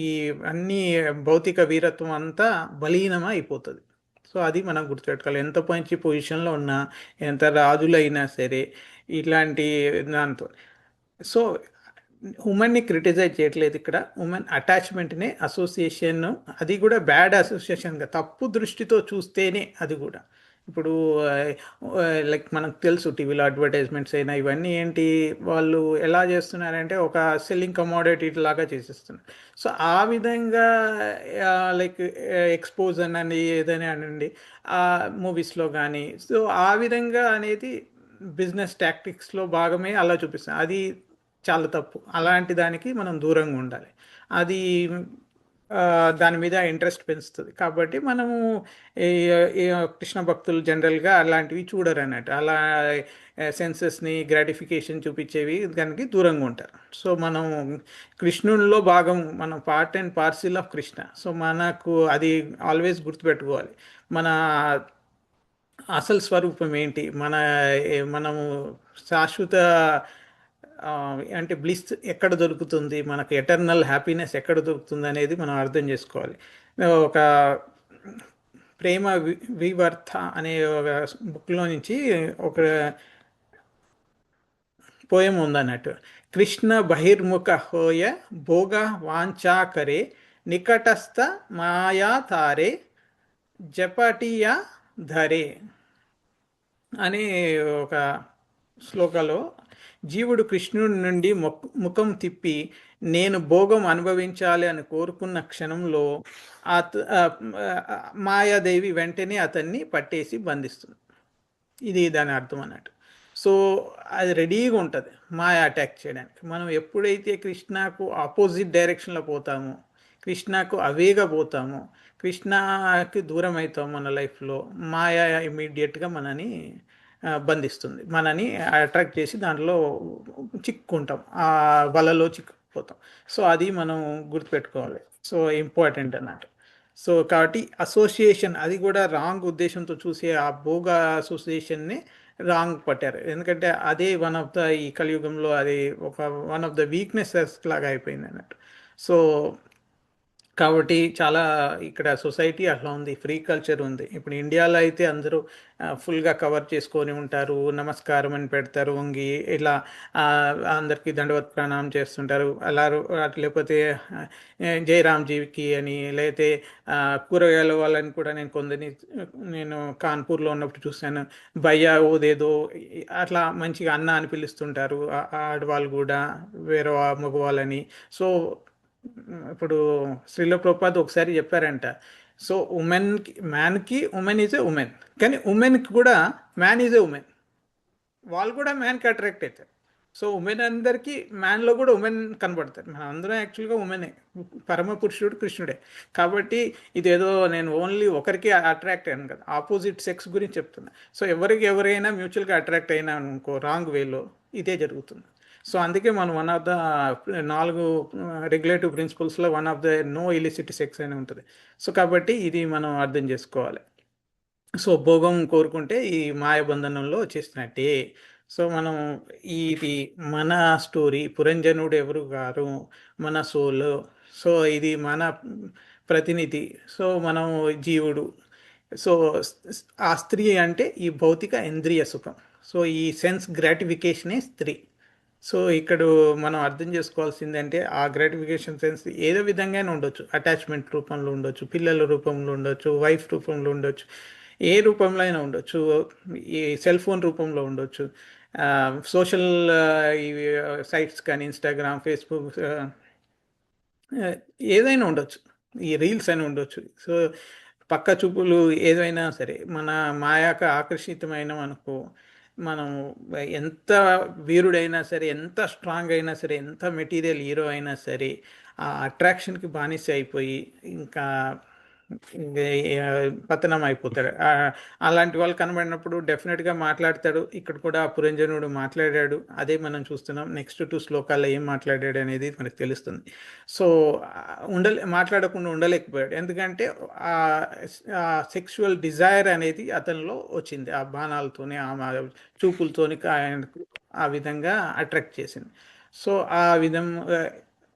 ఈ అన్ని భౌతిక వీరత్వం అంతా బలీనమా అయిపోతుంది. సో అది మనం గుర్తుపెట్టుకోవాలి. ఎంత మంచి పొజిషన్లో ఉన్నా, ఎంత రాజులైనా సరే, ఇట్లాంటి దాంతో. సో ఉమెన్ని క్రిటిసైజ్ చేయట్లేదు ఇక్కడ, ఉమెన్ అటాచ్మెంట్నే అసోసియేషన్, అది కూడా బ్యాడ్ అసోసియేషన్గా తప్పు దృష్టితో చూస్తేనే అది కూడా. ఇప్పుడు లైక్ మనకు తెలుసు టీవీలో అడ్వర్టైజ్మెంట్స్ అయినా ఇవన్నీ ఏంటి, వాళ్ళు ఎలా చేస్తున్నారంటే ఒక సెల్లింగ్ కమోడిటీ లాగా చేసేస్తున్నారు. సో ఆ విధంగా లైక్ ఎక్స్పోజ్ అనండి ఏదైనా అనండి ఆ మూవీస్లో కానీ, సో ఆ విధంగా అనేది బిజినెస్ టాక్టిక్స్లో భాగమే అలా చూపిస్తాం. అది చాలా తప్పు. అలాంటి దానికి మనం దూరంగా ఉండాలి. అది ఆ, దాని మీద ఇంట్రెస్ట్ పెంచుతుంది. కాబట్టి మనము ఈ ఈ కృష్ణ భక్తులు జనరల్గా అలాంటివి చూడరు అన్నట్టు. అలా సెన్సెస్ని గ్రాటిఫికేషన్ చూపించేవి దానికి దూరంగా ఉంటారు. సో మనం కృష్ణునిలో భాగం, మనం part and parcel of Krishna. So మనకు అది ఆల్వేస్ గుర్తుపెట్టుకోవాలి. మన అసలు స్వరూపం ఏంటి, మనము శాశ్వత ఆ, అంటే బ్లిస్ ఎక్కడ దొరుకుతుంది, మనకు ఎటర్నల్ హ్యాపీనెస్ ఎక్కడ దొరుకుతుంది అనేది మనం అర్థం చేసుకోవాలి. ఒక వివర్త అనే ఒక బుక్లో నుంచి ఒక పోయం ఉందన్నట్టు. కృష్ణ బహిర్ముఖ హోయ భోగ వాంఛాకరే నికటస్థ మాయా తారే జపటియా ధరే అనే ఒక శ్లోకలో, జీవుడు కృష్ణుడి నుండి ముఖం తిప్పి నేను భోగం అనుభవించాలి అని కోరుకున్న క్షణంలో మాయాదేవి వెంటనే అతన్ని పట్టేసి బంధిస్తుంది. ఇది దాని అర్థం అన్నట్టు. సో అది రెడీగా ఉంటుంది మాయ అటాక్ చేయడానికి. మనం ఎప్పుడైతే కృష్ణకు ఆపోజిట్ డైరెక్షన్లో పోతామో, కృష్ణకు అవేగా పోతామో, కృష్ణకి దూరం అవుతాం మన లైఫ్లో, మాయ ఇమీడియట్గా మనని బంధిస్తుంది. మనని అట్రాక్ట్ చేసి దాంట్లో చిక్కుంటాం, ఆ వలలో చిక్కుపోతాం. సో అది మనం గుర్తుపెట్టుకోవాలి. సో ఇంపార్టెంట్ అన్నట్టు. సో కాబట్టి అసోసియేషన్ అది కూడా రాంగ్ ఉద్దేశంతో చూసే ఆ భోగ అసోసియేషన్ని రాంగ్ పట్టారు. ఎందుకంటే అదే వన్ ఆఫ్ ద ఈ కలియుగంలో అది ఒక వన్ ఆఫ్ ద వీక్నెసెస్ లాగా అయిపోయింది అన్నట్టు. సో కాబట్టి చాలా ఇక్కడ సొసైటీ అట్లా ఉంది, ఫ్రీ కల్చర్ ఉంది. ఇప్పుడు ఇండియాలో అయితే అందరూ ఫుల్గా కవర్ చేసుకొని ఉంటారు, నమస్కారం అని పెడతారు వంగి, ఇలా అందరికీ దండవత్ ప్రణామం చేస్తుంటారు. అలా లేకపోతే జయరామ్జీకి అని, లేకపోతే కూరగాయల వాళ్ళని కూడా నేను కొందరిని నేను కాన్పూర్లో ఉన్నప్పుడు చూశాను, భయ్యా ఓదేదో అట్లా మంచిగా అన్న అని పిలుస్తుంటారు ఆడవాళ్ళు కూడా వేరే మగవాళ్ళని. సో ఇప్పుడు శ్రీల ప్రభుపాద్ ఒకసారి చెప్పారంట, సో మ్యాన్కి ఉమెన్ ఈజ్ ఎ ఉమెన్, కానీ ఉమెన్కి కూడా మ్యాన్ ఈజ్ ఎ ఉమెన్. వాళ్ళు కూడా మ్యాన్కి అట్రాక్ట్ అవుతారు. సో ఉమెన్ అందరికీ మ్యాన్లో కూడా ఉమెన్ కనబడతారు. మన అందరం యాక్చువల్గా ఉమెనే, పరమ పురుషుడు కృష్ణుడే. కాబట్టి ఇదేదో నేను ఓన్లీ ఒకరికి అట్రాక్ట్ అయ్యాను కదా, ఆపోజిట్ సెక్స్ గురించి చెప్తున్నా. సో ఎవరైనా మ్యూచువల్గా అట్రాక్ట్ అయినా అనుకో రాంగ్ వేలో ఇదే జరుగుతుంది. సో అందుకే మనం వన్ ఆఫ్ ద 4 రెగ్యులేటివ్ ప్రిన్సిపల్స్లో one of the no illicit sex అని ఉంటుంది. సో కాబట్టి ఇది మనం అర్థం చేసుకోవాలి. సో భోగం కోరుకుంటే ఈ మాయబంధనంలో వచ్చేసినట్టే. సో మనం ఇది మన స్టోరీ, పురంజనుడు ఎవరు గారు, మన సోల్. సో ఇది మన ప్రతినిధి. సో మనం జీవుడు, సో ఆ స్త్రీ అంటే ఈ భౌతిక ఇంద్రియ సుఖం. సో ఈ సెన్స్ గ్రాటిఫికేషనే స్త్రీ. సో ఇక్కడ మనం అర్థం చేసుకోవాల్సిందంటే ఆ గ్రాటిఫికేషన్ సెన్స్ ఏదో విధంగానే ఉండొచ్చు. అటాచ్మెంట్ రూపంలో ఉండొచ్చు, పిల్లల రూపంలో ఉండొచ్చు, వైఫ్ రూపంలో ఉండొచ్చు, ఏ రూపంలో అయినా ఉండొచ్చు, ఈ సెల్ ఫోన్ రూపంలో ఉండొచ్చు, సోషల్ ఇవి సైట్స్ కానీ ఇన్స్టాగ్రామ్, ఫేస్బుక్, ఆ, ఏదైనా ఉండొచ్చు, ఈ రీల్స్ అని ఉండొచ్చు. సో పక్క చూపులు ఏదైనా సరే మన మాయాక ఆకర్షితమైన మనకు మనం ఎంత వీరుడైనా సరే, ఎంత స్ట్రాంగ్ అయినా సరే, ఎంత మెటీరియల్ హీరో అయినా సరే, ఆ అట్రాక్షన్కి బానిస అయిపోయి ఇంకా ఇంక పతనం అయిపోతాడు. అలాంటి వాళ్ళు కనబడినప్పుడు డెఫినెట్గా మాట్లాడతాడు. ఇక్కడ కూడా పురంజనుడు మాట్లాడాడు. అదే మనం చూస్తున్నాం. నెక్స్ట్ 2 శ్లోకాల్లో ఏం మాట్లాడాడు అనేది మనకు తెలుస్తుంది. సో మాట్లాడకుండా ఉండలేకపోయాడు. ఎందుకంటే ఆ సెక్షువల్ డిజైర్ అనేది అతనిలో వచ్చింది. ఆ బాణాలతోనే, ఆ చూపులతోని ఆయనకు ఆ విధంగా అట్రాక్ట్ చేసింది. సో ఆ విధంగా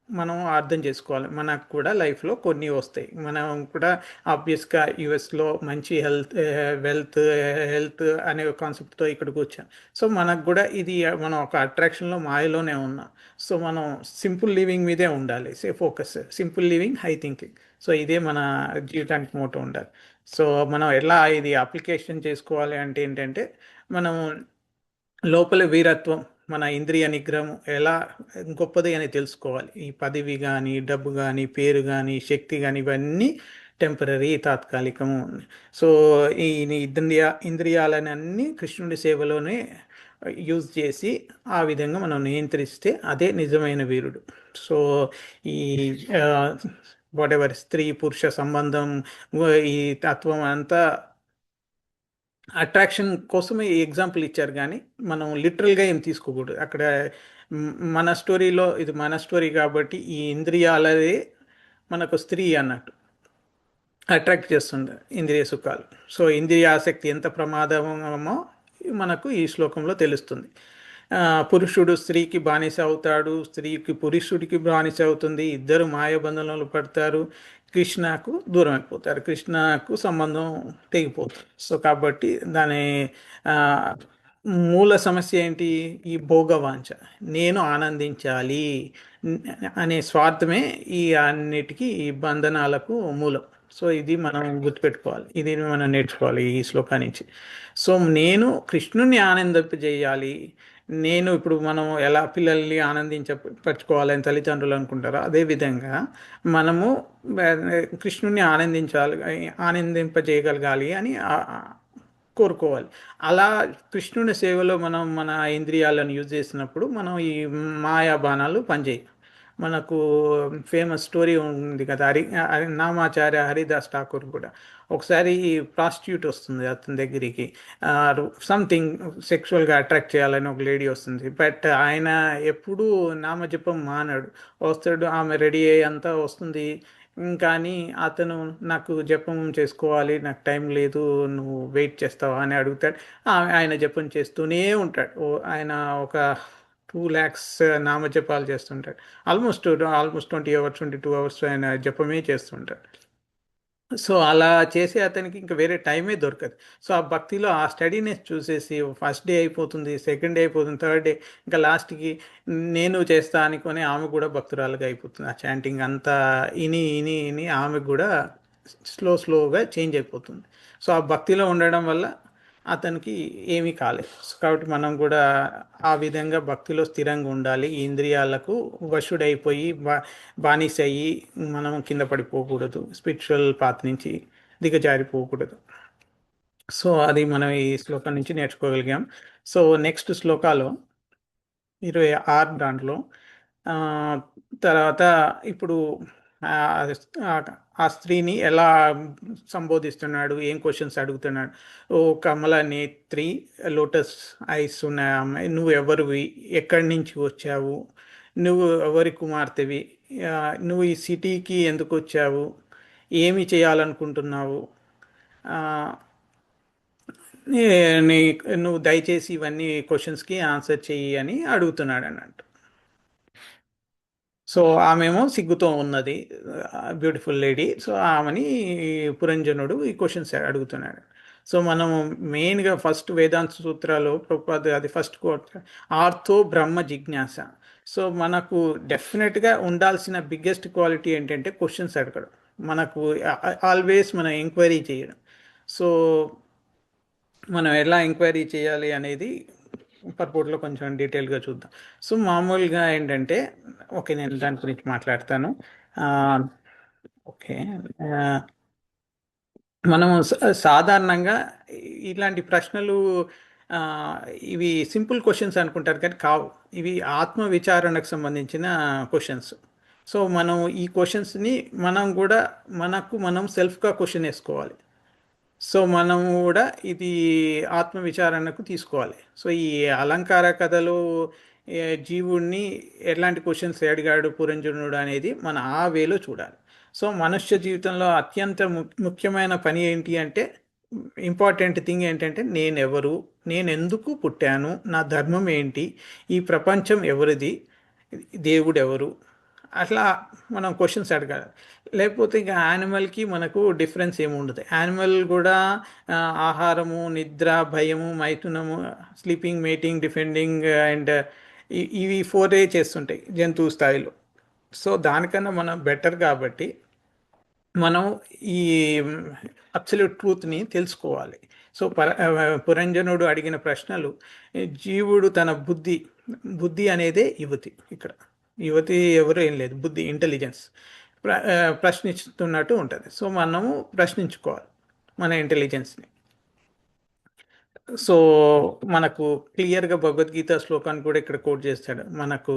మనం అర్థం చేసుకోవాలి. మనకు కూడా లైఫ్లో కొన్ని వస్తాయి. మనం కూడా ఆబ్వియస్గా యుఎస్లో మంచి హెల్త్ అనే కాన్సెప్ట్తో ఇక్కడికి వచ్చాం. సో మనకు కూడా ఇది మనం ఒక అట్రాక్షన్లో మాయలోనే ఉన్నాం. సో మనం సింపుల్ లివింగ్ మీదే ఉండాలి. Focus simple living, high thinking. So ఇదే మన జీవితానికి మోటో ఉండాలి. సో మనం ఎలా ఇది అప్లికేషన్ చేసుకోవాలి అంటే ఏంటంటే, మనం లోపల వీరత్వం, మన ఇంద్రియ నిగ్రహం ఎలా గొప్పది అని తెలుసుకోవాలి. ఈ పదవి కానీ, డబ్బు కానీ, పేరు కానీ, శక్తి కానీ, ఇవన్నీ టెంపరీ, తాత్కాలికము. సో ఈ ఇంద్రియాలని అన్నీ కృష్ణుడి సేవలోనే యూజ్ చేసి ఆ విధంగా మనం నియంత్రిస్తే అదే నిజమైన వీరుడు. సో ఈ వాట్ ఎవర్ స్త్రీ పురుష సంబంధం, ఈ తత్వం అంతా అట్రాక్షన్ కోసమే ఈ ఎగ్జాంపుల్ ఇచ్చారు, కానీ మనం లిటరల్గా ఏం తీసుకోకూడదు. అక్కడ మన స్టోరీలో ఇది మన స్టోరీ కాబట్టి ఈ ఇంద్రియాలదే మనకు స్త్రీ అన్నట్టు అట్రాక్ట్ చేస్తుంది, ఇంద్రియ సుఖాలు. సో ఇంద్రియ ఆసక్తి ఎంత ప్రమాదమో మనకు ఈ శ్లోకంలో తెలుస్తుంది. పురుషుడు స్త్రీకి బానిస అవుతాడు, స్త్రీకి పురుషుడికి బానిస అవుతుంది, ఇద్దరు మాయబంధంలో పడతారు, కృష్ణకు దూరం అయిపోతారు, కృష్ణకు సంబంధం తెగిపోతుంది. సో కాబట్టి దాని ఆ, మూల సమస్య ఏంటి? ఈ భోగవాంఛ, నేను ఆనందించాలి అనే స్వార్థమే ఈ అన్నిటికీ ఈ బంధనాలకు మూలం. సో ఇది మనం గుర్తుపెట్టుకోవాలి, ఇది మనం నేర్చుకోవాలి ఈ శ్లోకా నుంచి. సో నేను కృష్ణుని ఆనందింపజేయాలి. నేను ఇప్పుడు మనం ఎలా పిల్లల్ని ఆనందించపరచుకోవాలని తల్లిదండ్రులు అనుకుంటారో, అదేవిధంగా మనము కృష్ణుని ఆనందింపజేయగలగాలి అని కోరుకోవాలి. అలా కృష్ణుని సేవలో మనం మన ఇంద్రియాలను యూజ్ చేసినప్పుడు మనం ఈ మాయా బాణాలు పనిచేయి. మనకు ఫేమస్ స్టోరీ ఉంది కదా, నామాచార్య హరిదాస్ ఠాకూర్ కూడా ఒకసారి ప్రాస్టిట్యూట్ వస్తుంది అతని దగ్గరికి, సంథింగ్ సెక్షువల్గా అట్రాక్ట్ చేయాలని ఒక లేడీ వస్తుంది. బట్ ఆయన ఎప్పుడూ నామజపం మానాడు. వస్తాడు, ఆమె రెడీ అయ్యి అంతా వస్తుంది, కానీ అతను నాకు జపం చేసుకోవాలి, నాకు టైం లేదు, నువ్వు వెయిట్ చేస్తావా అని అడుగుతాడు. ఆయన జపం చేస్తూనే ఉంటాడు. ఆయన ఒక 2 lakhs నామజపాలు చేస్తుంటాడు. ఆల్మోస్ట్ 20 hours 22 hours ఆయన జపమే చేస్తుంటాడు. సో అలా చేసి అతనికి ఇంకా వేరే టైమే దొరకదు. సో ఆ భక్తిలో ఆ స్టడీనెస్ చూసేసి ఫస్ట్ డే అయిపోతుంది, సెకండ్ డే అయిపోతుంది, థర్డ్ డే, ఇంకా లాస్ట్కి నేను చేస్తా అనుకొని ఆమె కూడా భక్తురాలుగా అయిపోతుంది. ఆ చాంటింగ్ అంతా ఇని ఇని ఇని ఆమె కూడా స్లోగా చేంజ్ అయిపోతుంది. సో ఆ భక్తిలో ఉండడం వల్ల అతనికి ఏమీ కాలేదు. కాబట్టి మనం కూడా ఆ విధంగా భక్తిలో స్థిరంగా ఉండాలి. ఈ ఇంద్రియాలకు వశుడైపోయి బానిస అయ్యి మనం కింద పడిపోకూడదు, స్పిరిచువల్ పాత్ నుంచి దిగజారిపోకూడదు. సో అది మనం ఈ శ్లోకం నుంచి నేర్చుకోగలిగాం. సో నెక్స్ట్ శ్లోకాలో 26 దాంట్లో ఆ, తర్వాత ఇప్పుడు ఆ ఆ స్త్రీని ఎలా సంబోధిస్తున్నాడు, ఏం క్వశ్చన్స్ అడుగుతున్నాడు. ఓ కమల నేత్రి, లోటస్ ఐస్ ఉన్న అమ్మాయి, నువ్వు ఎవరివి, ఎక్కడి నుంచి వచ్చావు, నువ్వు ఎవరి కుమార్తెవి, ఆ, నువ్వు ఈ సిటీకి ఎందుకు వచ్చావు, ఏమి చేయాలనుకుంటున్నావు, ఆ, నువ్వు దయచేసి ఇవన్నీ క్వశ్చన్స్కి ఆన్సర్ చెయ్యి అని అడుగుతున్నాడు అన్నట్టు. సో ఆమెమో సిగ్గుతో ఉన్నది, బ్యూటిఫుల్ లేడీ. సో ఆమెని పురంజనుడు ఈ క్వశ్చన్స్ అడుగుతున్నాడు. సో మనం మెయిన్గా ఫస్ట్ వేదాంత సూత్రాలు ప్రభుపాద అది ఫస్ట్ కోట్, ఆర్తో బ్రహ్మ జిజ్ఞాస. సో మనకు డెఫినెట్గా ఉండాల్సిన బిగ్గెస్ట్ క్వాలిటీ ఏంటంటే క్వశ్చన్స్ అడగడం, మనకు ఆల్వేస్ మనం ఎంక్వైరీ చేయడం. సో మనం ఎలా ఎంక్వైరీ చేయాలి అనేది పర్పోర్ట్లో కొంచెం డీటెయిల్గా చూద్దాం. సో మామూలుగా ఏంటంటే, ఓకే నేను దాని గురించి మాట్లాడతాను. ఆ, ఓకే. ఆ, మనము సాధారణంగా ఇలాంటి ప్రశ్నలు ఆ, ఇవి సింపుల్ క్వశ్చన్స్ అనుకుంటారు కానీ కావు. ఇవి ఆత్మ విచారణకు సంబంధించిన క్వశ్చన్స్. సో మనం ఈ క్వశ్చన్స్ని మనం కూడా మనకు మనం సెల్ఫ్గా క్వశ్చన్ వేసుకోవాలి. సో మనం కూడా ఇది ఆత్మ విచారణకు తీసుకోవాలి. సో ఈ అలంకార కథలో జీవుణ్ణి ఎలాంటి క్వశ్చన్స్ అడిగాడు పురంజనుడు అనేది మన ఆ వేలో చూడాలి. సో మనుష్య జీవితంలో అత్యంత ముఖ్యమైన పని ఏంటి అంటే, ఇంపార్టెంట్ థింగ్ ఏంటంటే నేనెవరు, నేను ఎందుకు పుట్టాను, నా ధర్మం ఏంటి, ఈ ప్రపంచం ఎవరిది, దేవుడు ఎవరు, అట్లా మనం క్వశ్చన్స్ అడగాలి. లేకపోతే ఇంకా యానిమల్కి మనకు డిఫరెన్స్ ఏమి ఉండదు. యానిమల్ కూడా ఆహారము, నిద్ర, భయము, మైథునము, స్లీపింగ్, మేటింగ్, డిఫెండింగ్ అండ్ ఇవి 4 చేస్తుంటాయి జంతువు స్థాయిలో. సో దానికన్నా మనం బెటర్ కాబట్టి మనం ఈ అబ్సల్యూట్ ట్రూత్ని తెలుసుకోవాలి. సో పురంజనుడు అడిగిన ప్రశ్నలు, జీవుడు తన బుద్ధి అనేదే యువతి. ఇక్కడ యువతి ఎవరు ఏం లేదు, బుద్ధి, ఇంటెలిజెన్స్ ప్రశ్నిస్తున్నట్టు ఉంటుంది. సో మనము ప్రశ్నించుకోవాలి మన ఇంటెలిజెన్స్ని. సో మనకు క్లియర్గా భగవద్గీత శ్లోకాన్ని కూడా ఇక్కడ కోట్ చేస్తాడు. మనకు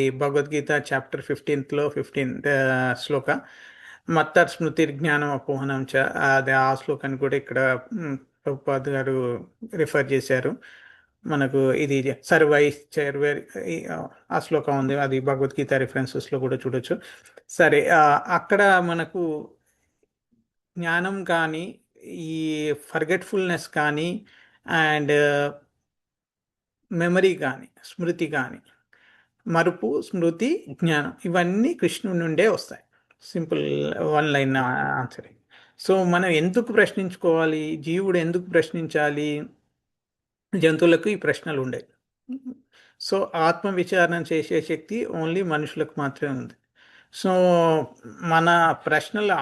ఈ భగవద్గీత చాప్టర్ 15లో 15th శ్లోక, మత్తర్ స్మృతి జ్ఞానం అపోహనం చ, అది ఆ శ్లోకాన్ని కూడా ఇక్కడ ప్రభుపాద్ గారు రిఫర్ చేశారు. మనకు ఇది సర్వైస్ చైర్వేర్ ఆ శ్లోకం ఉంది, అది భగవద్గీత రిఫరెన్సెస్లో కూడా చూడొచ్చు. సరే, అక్కడ మనకు జ్ఞానం కానీ, ఈ ఫర్గెట్ఫుల్నెస్ కానీ, అండ్ మెమరీ కానీ, స్మృతి కానీ, మరుపు, స్మృతి, జ్ఞానం, ఇవన్నీ కృష్ణుడి నుండే వస్తాయి. Simple 1 line answer. సో మనం ఎందుకు ప్రశ్నించుకోవాలి, జీవుడు ఎందుకు ప్రశ్నించాలి, జంతువులకు ఈ ప్రశ్నలు ఉండేవి. సో ఆత్మ విచారణ చేసే శక్తి ఓన్లీ మనుషులకు మాత్రమే ఉంది. సో మన ప్రశ్నలు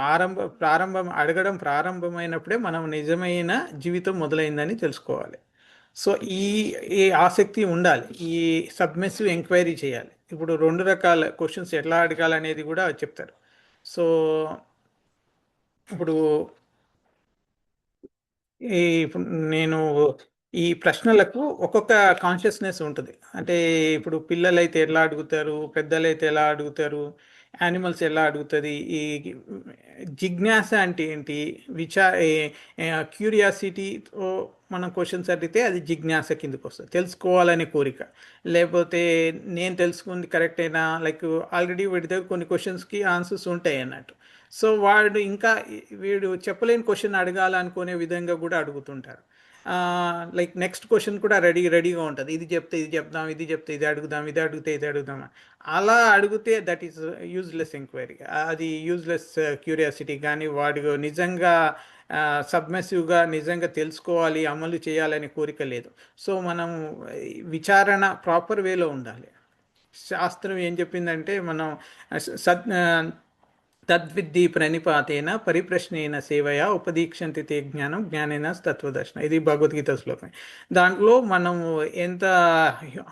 అడగడం ప్రారంభమైనప్పుడే మనం నిజమైన జీవితం మొదలైందని తెలుసుకోవాలి. సో ఈ ఆసక్తి ఉండాలి, ఈ సబ్మిసివ్ ఎంక్వైరీ చేయాలి. ఇప్పుడు 2 రకాల క్వశ్చన్స్ ఎట్లా అడగాలనేది కూడా చెప్తారు. సో ఇప్పుడు ఇప్పుడు నేను ఈ ప్రశ్నలకు ఒక్కొక్క కాన్షియస్నెస్ ఉంటుంది. అంటే ఇప్పుడు పిల్లలైతే ఎలా అడుగుతారు, పెద్దలైతే ఎలా అడుగుతారు, యానిమల్స్ ఎలా అడుగుతుంది, ఈ జిజ్ఞాస అంటే ఏంటి, క్యూరియాసిటీతో మనం క్వశ్చన్స్ అడిగితే అది జిజ్ఞాస కిందకు వస్తుంది, తెలుసుకోవాలనే కోరిక. లేకపోతే నేను తెలుసుకుంది కరెక్టేనా, లైక్ ఆల్రెడీ వీడి దగ్గర కొన్ని క్వశ్చన్స్కి ఆన్సర్స్ ఉంటాయి అన్నట్టు. సో వాడు ఇంకా వీడు చెప్పలేని క్వశ్చన్ అడగాలనుకునే విధంగా కూడా అడుగుతుంటారు. లైక్ నెక్స్ట్ క్వశ్చన్ కూడా రెడీగా ఉంటుంది, ఇది చెప్తే ఇది చెప్దాం, ఇది చెప్తే ఇది అడుగుదాం, ఇది అడిగితే ఇది అడుగుదాం. అలా అడిగితే దట్ ఈస్ యూజ్లెస్ ఎంక్వైరీ, అది యూజ్లెస్ క్యూరియాసిటీ. కానీ వాడు నిజంగా సబ్మెసివ్గా నిజంగా తెలుసుకోవాలి, అమలు చేయాలనే కోరిక లేదు. సో మనం విచారణ ప్రాపర్ వేలో ఉండాలి. శాస్త్రం ఏం చెప్పిందంటే, మనం తద్విద్ధి ప్రణిపాతేన పరిప్రశ్నేన సేవయా ఉపదీక్షంతి తే జ్ఞానం జ్ఞానేన తత్వదర్శనం, ఇది భగవద్గీత శ్లోకం. దాంట్లో మనం ఎంత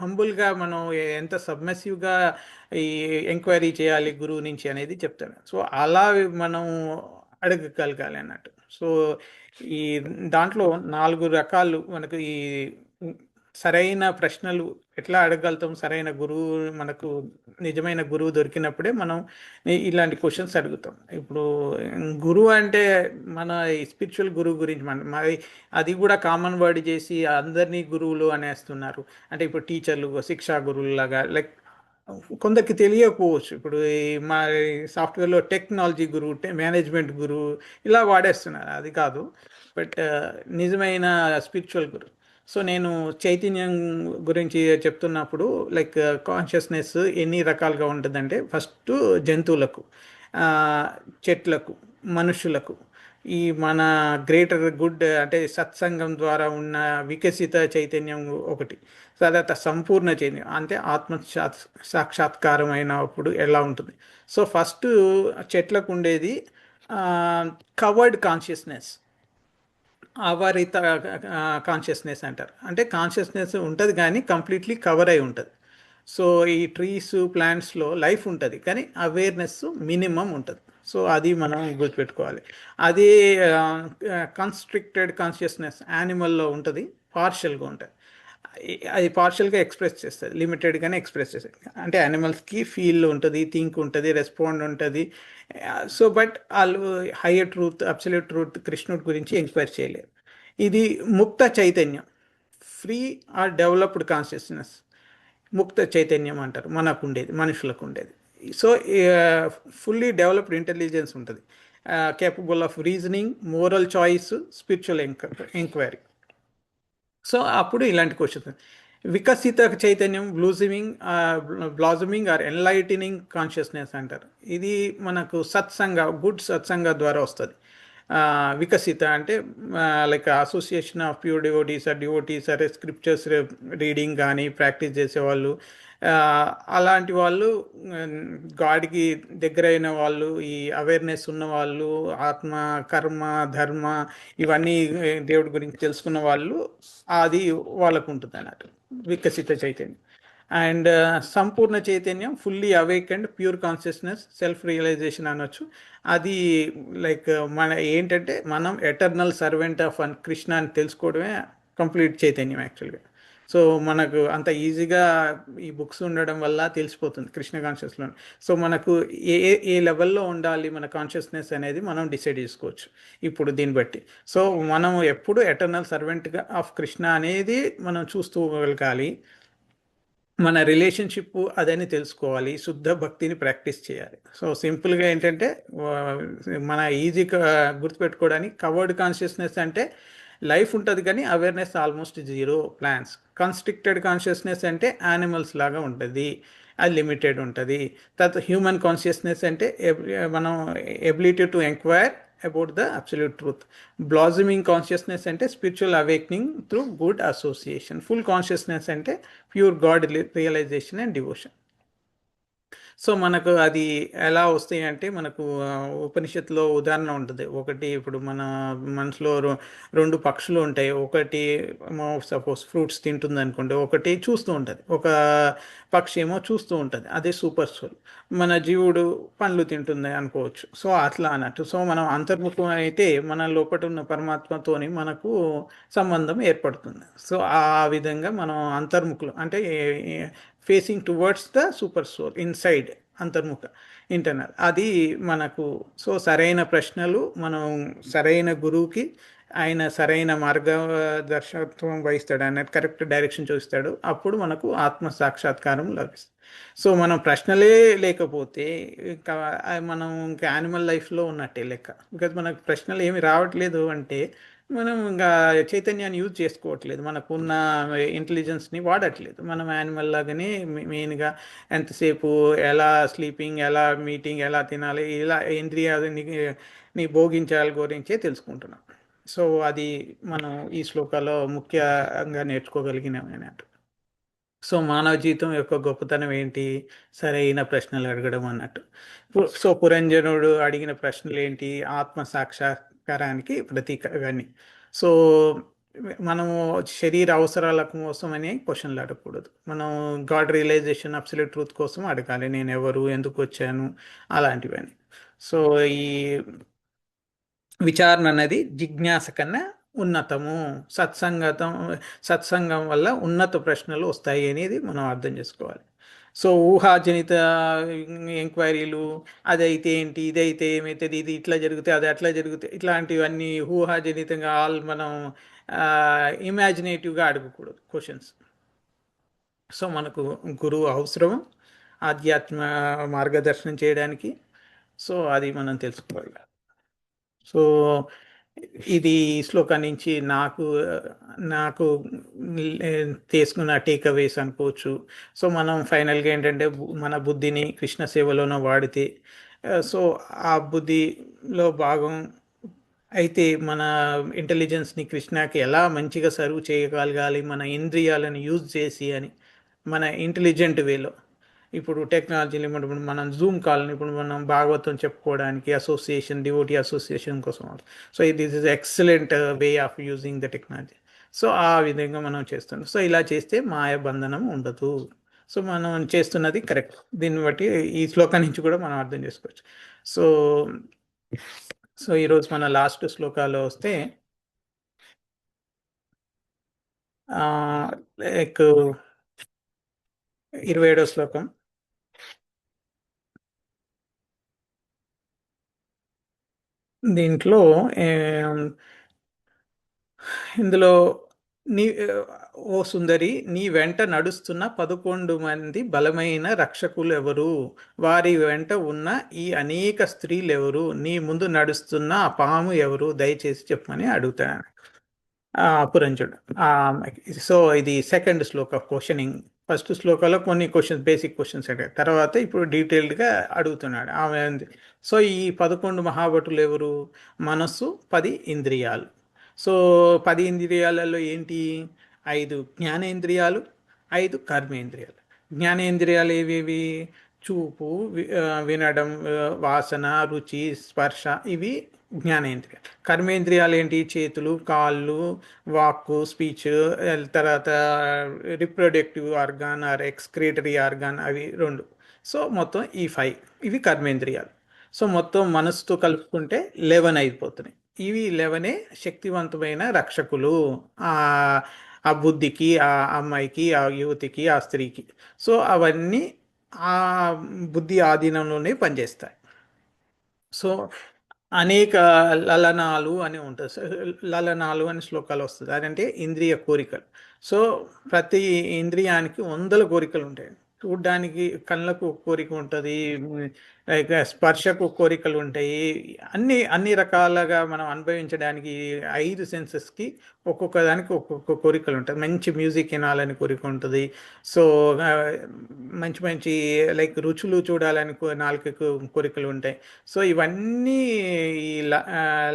హంబుల్గా, మనం ఎంత సబ్మెసివ్గా ఈ ఎంక్వైరీ చేయాలి గురువు నుంచి అనేది చెప్తాడు. సో అలా మనం అడగగలగాలి అన్నట్టు. సో ఈ దాంట్లో 4 రకాలు మనకు ఈ సరైన ప్రశ్నలు ఎట్లా అడగలుగుతాం. సరైన గురువు, మనకు నిజమైన గురువు దొరికినప్పుడే మనం ఇలాంటి క్వశ్చన్స్ అడుగుతాం. ఇప్పుడు గురువు అంటే మన స్పిరిచువల్ గురువు గురించి మరి అది కూడా కామన్ వర్డ్ చేసి అందరినీ గురువులు అనేస్తున్నారు. అంటే ఇప్పుడు టీచర్లు, శిక్షా గురువులు లాగా, లైక్ కొందరికి తెలియకపోవచ్చు. ఇప్పుడు మా సాఫ్ట్వేర్లో టెక్నాలజీ గురువు, మేనేజ్మెంట్ గురువు ఇలా వాడేస్తున్నారు, అది కాదు. బట్ నిజమైన స్పిరిచువల్ గురువు. సో నేను చైతన్యం గురించి చెప్తున్నప్పుడు లైక్ కాన్షియస్నెస్ ఎన్ని రకాలుగా ఉంటుందంటే ఫస్ట్ జంతువులకు, ఆ, చెట్లకు, మనుషులకు, ఈ మన గ్రేటర్ గుడ్ అంటే సత్సంగం ద్వారా ఉన్న వికసిత చైతన్యం ఒకటి. తర్వాత సంపూర్ణ చైతన్యం అంటే సాక్షాత్కారం అయినప్పుడు ఎలా ఉంటుంది. సో ఫస్ట్ చెట్లకు ఉండేది కవర్డ్ కాన్షియస్నెస్, ఆవరిత కాన్షియస్నెస్ అంటారు. అంటే కాన్షియస్నెస్ ఉంటుంది కానీ కంప్లీట్లీ కవర్ అయి ఉంటుంది. సో ఈ ట్రీస్ ప్లాంట్స్లో లైఫ్ ఉంటుంది కానీ అవేర్నెస్ మినిమం ఉంటుంది. సో అది మనం గుర్తుపెట్టుకోవాలి. అదే కన్స్ట్రిక్టెడ్ కాన్షియస్నెస్ యానిమల్లో ఉంటుంది, పార్షియల్గా ఉంటుంది. అది పార్షియల్గా ఎక్స్ప్రెస్ చేస్తుంది, లిమిటెడ్గానే ఎక్స్ప్రెస్ చేస్తుంది. అంటే యానిమల్స్కి ఫీల్ ఉంటుంది, థింక్ ఉంటుంది, రెస్పాండ్ ఉంటుంది. సో బట్ వాళ్ళు హయ్యర్ ట్రూత్, అబ్సల్యూట్ ట్రూత్, కృష్ణుడి గురించి ఎంక్వైరీ చేయలేరు. ఇది ముక్త చైతన్యం, ఫ్రీ ఆర్ డెవలప్డ్ కాన్షియస్నెస్, ముక్త చైతన్యం అంటారు మనకు ఉండేది, మనుషులకు ఉండేది. సో ఫుల్లీ డెవలప్డ్ ఇంటెలిజెన్స్ ఉంటుంది, capable of reasoning, moral choice, spiritual enquiry. So అప్పుడు ఇలాంటి క్వశ్చన్స్. వికసిత చైతన్యం, బ్లాజమింగ్ ఆర్ ఎన్లైటనింగ్ కాన్షియస్నెస్ అంటారు. ఇది మనకు సత్సంగ, గుడ్ సత్సంగ ద్వారా వస్తుంది. వికసిత అంటే like association of pure devotees or scriptures reading కానీ ప్రాక్టీస్ చేసేవాళ్ళు, ఆ, అలాంటి వాళ్ళు, గాడ్కి దగ్గరైన వాళ్ళు, ఈ అవేర్నెస్ ఉన్న వాళ్ళు, ఆత్మ, కర్మ, ధర్మ ఇవన్నీ దేవుడి గురించి తెలుసుకున్న వాళ్ళు, అది వాళ్ళకు ఉంటుంది అన్నట్టు వికసిత చైతన్యం. అండ్ సంపూర్ణ చైతన్యం, fully awake and pure consciousness, self realization అనొచ్చు. అది లైక్ మన ఏంటంటే మనం ఎటర్నల్ సర్వెంట్ ఆఫ్ కృష్ణ అని తెలుసుకోవడమే కంప్లీట్ చైతన్యం యాక్చువల్గా. సో మనకు అంత ఈజీగా ఈ బుక్స్ ఉండడం వల్ల తెలిసిపోతుంది కృష్ణ కాన్షియస్లో. సో మనకు ఏ ఏ లెవెల్లో ఉండాలి మన కాన్షియస్నెస్ అనేది మనం డిసైడ్ చేసుకోవచ్చు ఇప్పుడు దీన్ని బట్టి. సో మనం ఎప్పుడు ఎటర్నల్ సర్వెంట్గా ఆఫ్ కృష్ణ అనేది మనం చూస్తూ వెళ్ళగాలి. మన రిలేషన్షిప్ అదని తెలుసుకోవాలి, శుద్ధ భక్తిని ప్రాక్టీస్ చేయాలి. సో సింపుల్గా ఏంటంటే ఆ, మన ఈజీగా గుర్తుపెట్టుకోవడానికి కవర్డ్ కాన్షియస్నెస్ అంటే లైఫ్ ఉంటుంది కానీ awareness almost zero, plans. Constricted consciousness అంటే యానిమల్స్ లాగా ఉంటుంది, అది లిమిటెడ్ ఉంటుంది. తర్వాత హ్యూమన్ కాన్షియస్నెస్ అంటే మనం ability to enquire about the absolute truth. Blossoming consciousness అంటే spiritual awakening through good association. Full consciousness అంటే pure God realisation and devotion. So మనకు అది ఎలా వస్తాయి అంటే మనకు ఉపనిషత్తులో ఉదాహరణ ఉంటుంది. ఒకటి ఇప్పుడు మన మనసులో రెండు పక్షులు ఉంటాయి. ఒకటి సపోజ్ ఫ్రూట్స్ తింటుంది అనుకోండి, ఒకటి చూస్తూ ఉంటుంది. ఒక పక్షి ఏమో చూస్తూ ఉంటుంది, అదే సూపర్ సోల్. మన జీవుడు పండ్లు తింటుంది అనుకోవచ్చు. సో అట్లా అన్నట్టు. సో మనం అంతర్ముఖం అయితే మన లోపల ఉన్న పరమాత్మతోని మనకు సంబంధం ఏర్పడుతుంది. సో ఆ విధంగా మనం అంతర్ముఖులు అంటే facing towards the super soul inside, అంతర్ముఖ, ఇంటర్నల్. అది మనకు. సో సరైన ప్రశ్నలు, మనం సరైన గురువుకి ఆయన సరైన మార్గదర్శకత్వం వహిస్తాడు, ఆయన కరెక్ట్ డైరెక్షన్ చూస్తాడు, అప్పుడు మనకు ఆత్మ సాక్షాత్కారం లభిస్తుంది. సో మనం ప్రశ్నలే లేకపోతే ఇంకా మనం ఇంకా యానిమల్ లైఫ్లో ఉన్నట్టే లెక్క. బికాజ్ మనకు ప్రశ్నలు ఏమి రావట్లేదు అంటే మనం ఇంకా చైతన్యాన్ని యూజ్ చేసుకోవట్లేదు, మనకున్న ఇంటెలిజెన్స్ని వాడట్లేదు. మనం యానిమల్ లాగానే మెయిన్గా ఎంతసేపు ఎలా స్లీపింగ్, ఎలా మీటింగ్, ఎలా తినాలి, ఇలా ఇంద్రియాలని ని భోగించాలి గురించే తెలుసుకుంటున్నాం. సో అది మనం ఈ శ్లోకాల్లో ముఖ్యంగా నేర్చుకోగలిగినాం అన్నట్టు. సో మానవ జీవితం యొక్క గొప్పతనం ఏంటి? సరైన ప్రశ్నలు అడగడం అన్నట్టు. సో పురంజనుడు అడిగిన ప్రశ్నలు ఏంటి? ఆత్మ సాక్షాత్కారానికి ప్రతీక ఇవన్నీ. సో మనము శరీర అవసరాల కోసం అనే క్వశ్చన్లు అడగకూడదు. మనం గాడ్ రియలైజేషన్, అబ్సల్యూట్ ట్రూత్ కోసం అడగాలి. నేను ఎవరు, ఎందుకు వచ్చాను, అలాంటివన్నీ. సో ఈ విచారణ అనేది జిజ్ఞాస కన్నా ఉన్నతము. సత్సంగం వల్ల ఉన్నత ప్రశ్నలు వస్తాయి అనేది మనం అర్థం చేసుకోవాలి. సో ఊహాజనిత ఎంక్వైరీలు, అదైతే ఏంటి, ఇదైతే ఏమవుతుంది, ఇది ఇట్లా జరిగితే అది అట్లా జరిగితే, ఇట్లాంటివన్నీ ఊహాజనితంగా మనం ఇమాజినేటివ్గా అడగకూడదు క్వశ్చన్స్. సో మనకు గురువు అవసరం ఆధ్యాత్మ మార్గదర్శనం చేయడానికి. సో అది మనం తెలుసుకోవాలి. సో ఇది ఈ శ్లోకం నుంచి నాకు తీసుకున్న టేక్అవేస్ అనుకోవచ్చు. సో మనం ఫైనల్గా ఏంటంటే మన బుద్ధిని కృష్ణ సేవలోనో వాడితే సో ఆ బుద్ధిలో భాగం అయితే మన ఇంటెలిజెన్స్ని కృష్ణకి ఎలా మంచిగా సర్వ్ చేయగలగాలి మన ఇంద్రియాలను యూజ్ చేసి అని మన ఇంటెలిజెంట్ వేలో. ఇప్పుడు టెక్నాలజీలు ఇప్పుడు మనం జూమ్ కాల్ని ఇప్పుడు మనం భాగవతం చెప్పుకోవడానికి అసోసియేషన్ డివోటీ అసోసియేషన్ కోసం so this is excellent way of using the technology. So ఆ విధంగా మనం చేస్తున్నాం. సో ఇలా చేస్తే మాయ బంధనం ఉండదు. సో మనం చేస్తున్నది కరెక్ట్. దీన్ని బట్టి ఈ శ్లోకం నుంచి కూడా మనం అర్థం చేసుకోవచ్చు. సో సో ఈరోజు మన లాస్ట్ శ్లోకాల్లో వస్తే లైక్ 27వ శ్లోకం. దీంట్లో ఇందులో నీ ఓ సుందరి, నీ వెంట నడుస్తున్న 11 మంది బలమైన రక్షకులు ఎవరు? వారి వెంట ఉన్న ఈ అనేక స్త్రీలు ఎవరు? నీ ముందు నడుస్తున్న ఆ పాము ఎవరు? దయచేసి చెప్పమని అడుగుతాను పురంజుడు. సో ఇది సెకండ్ శ్లోక క్వశ్చనింగ్. ఫస్ట్ శ్లోకాలో కొన్ని క్వశ్చన్స్ బేసిక్ క్వశ్చన్స్ అడిగారు, తర్వాత ఇప్పుడు డీటెయిల్డ్గా అడుగుతున్నాడు ఆమె. సో ఈ 11 మహాభటులు ఎవరు? మనస్సు, 10 ఇంద్రియాలు. సో 10 ఇంద్రియాలలో ఏంటి? 5 జ్ఞానేంద్రియాలు, 5 కర్మేంద్రియాలు. జ్ఞానేంద్రియాలు ఏవేవి? చూపు, వినడం, వాసన, రుచి, స్పర్శ, ఇవి జ్ఞానేంద్రియాలు. కర్మేంద్రియాలు ఏంటి? చేతులు, కాళ్ళు, వాక్కు, స్పీచ్, తర్వాత reproductive organ or excretory organ, అవి 2. సో మొత్తం ఈ 5 ఇవి కర్మేంద్రియాలు. సో మొత్తం మనసుతో కలుపుకుంటే 11 అయిపోతున్నాయి. ఇవి 11 శక్తివంతమైన రక్షకులు ఆ ఆ బుద్ధికి, ఆ అమ్మాయికి, ఆ యువతికి, ఆ స్త్రీకి. సో అవన్నీ ఆ బుద్ధి ఆధీనంలోనే పనిచేస్తాయి. సో అనేక లలనాలు అని ఉంటుంది. లలనాలు అని శ్లోకాలు వస్తుంది. అదంటే ఇంద్రియ కోరికలు. సో ప్రతి ఇంద్రియానికి వందల కోరికలు ఉంటాయి. చూడ్డానికి కళ్ళకు కోరిక ఉంటుంది, లైక్ స్పర్శకు కోరికలు ఉంటాయి. అన్ని రకాలుగా మనం అనుభవించడానికి 5 సెన్సెస్కి ఒక్కొక్క దానికి ఒక్కొక్క కోరికలు ఉంటాయి. మంచి మ్యూజిక్ వినాలని కోరిక ఉంటుంది. సో మంచి మంచి లైక్ రుచులు చూడాలని నాలుగు కోరికలు ఉంటాయి. సో ఇవన్నీ ఈ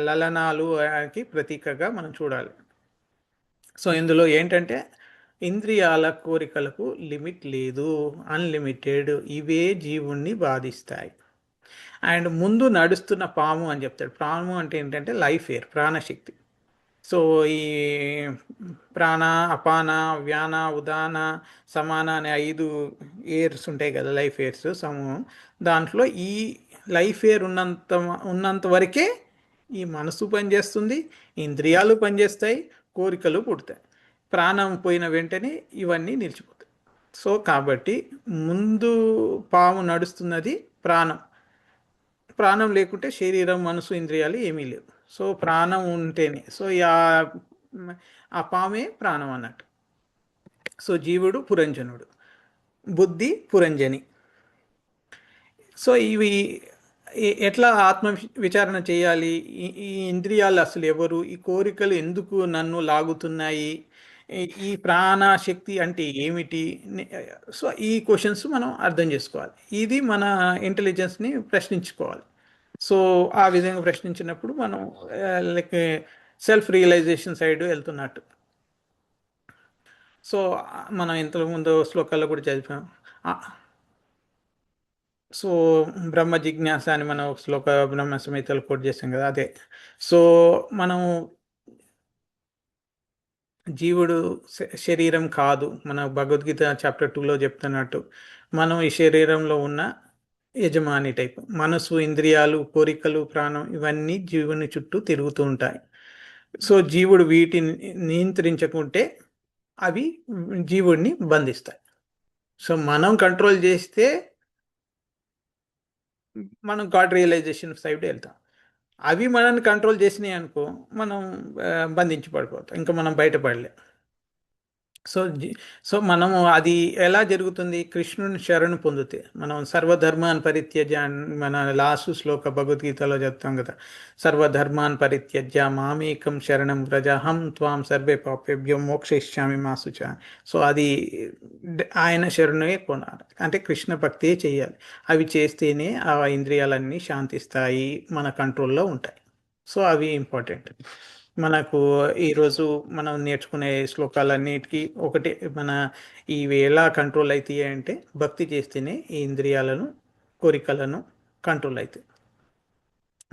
లలనాలుకి ప్రతీకగా మనం చూడాలి. సో ఇందులో ఏంటంటే ఇంద్రియాల కోరికలకు లిమిట్ లేదు, అన్లిమిటెడ్. ఇవే జీవుణ్ణి బాధిస్తాయి. అండ్ ముందు నడుస్తున్న పాము అని చెప్తాడు. పాము అంటే ఏంటంటే లైఫ్ ఎయిర్, ప్రాణశక్తి. సో ఈ ప్రాణ, అపాన, వ్యాన, ఉదాన, సమాన అనే 5 ఎయిర్స్ ఉంటాయి కదా, లైఫ్ ఎయిర్స్ సమూహం. దాంట్లో ఈ లైఫ్ ఎయిర్ ఉన్నంత వరకే ఈ మనసు పనిచేస్తుంది, ఇంద్రియాలు పనిచేస్తాయి, కోరికలు పుడతాయి. ప్రాణం పోయిన వెంటనే ఇవన్నీ నిలిచిపోతాయి. సో కాబట్టి ముందు పాము నడుస్తున్నది ప్రాణం. ప్రాణం లేకుంటే శరీరం, మనసు, ఇంద్రియాలు ఏమీ లేవు. సో ప్రాణం ఉంటేనే, సో ఆ పామే ప్రాణం అన్నట్టు. సో జీవుడు పురంజనుడు, బుద్ధి పురంజని. సో ఇవి ఎట్లా ఆత్మ విచారణ చేయాలి? ఈ ఇంద్రియాలు అసలు ఎవరు? ఈ కోరికలు ఎందుకు నన్ను లాగుతున్నాయి? ఈ ప్రాణశక్తి అంటే ఏమిటి? సో ఈ క్వశ్చన్స్ మనం అర్థం చేసుకోవాలి. ఇది మన ఇంటెలిజెన్స్ని ప్రశ్నించుకోవాలి. సో ఆ విధంగా ప్రశ్నించినప్పుడు మనం లైక్ సెల్ఫ్ రియలైజేషన్ సైడ్ వెళ్తున్నట్టు. సో మనం ఇంతకుముందు శ్లోకాల్లో కూడా చదివాం. సో బ్రహ్మ జిజ్ఞాస అని మనం ఒక శ్లోక బ్రహ్మ సంహితలు కోట్ చేసాం కదా, అదే. సో మనం జీవుడు శరీరం కాదు. మన భగవద్గీత చాప్టర్ 2లో చెప్తున్నట్టు మనం ఈ శరీరంలో ఉన్న యజమాని టైప్. మనసు, ఇంద్రియాలు, కోరికలు, ప్రాణం ఇవన్నీ జీవుని చుట్టూ తిరుగుతూ ఉంటాయి. సో జీవుడు వీటిని నియంత్రించకుంటే అవి జీవుడిని బంధిస్తాయి. సో మనం కంట్రోల్ చేస్తే మనం గాడ్ రియలైజేషన్ సైడ్ వెళ్తాం. అవి మనల్ని కంట్రోల్ చేసినాయి అనుకో, మనం బంధించి పడిపోతాం, ఇంకా మనం బయటపడలేం. సో సో మనము అది ఎలా జరుగుతుంది? కృష్ణుని శరణు పొందితే మనం సర్వధర్మాన్ పరిత్యజ్య మన లాస్ట్ శ్లోక భగవద్గీతలో చెప్తాం కదా, సర్వధర్మాన్ పరిత్యజ్య మామేకం శరణం వ్రజ హం త్వాం సర్వే పాపేభ్యో మోక్షయిష్యామి మా శుచ. సో అది ఆయన శరణే కొనాలి, అంటే కృష్ణ భక్తే చేయాలి. అవి చేస్తేనే ఆ ఇంద్రియాలన్నీ శాంతిస్తాయి, మన కంట్రోల్లో ఉంటాయి. సో అవి ఇంపార్టెంట్. మనకు ఈరోజు మనం నేర్చుకునే శ్లోకాలన్నిటికీ ఒకటే, ఇవి ఎలా కంట్రోల్ అవుతాయి అంటే భక్తి చేస్తేనే ఈ ఇంద్రియాలను, కోరికలను కంట్రోల్ అవుతాయి.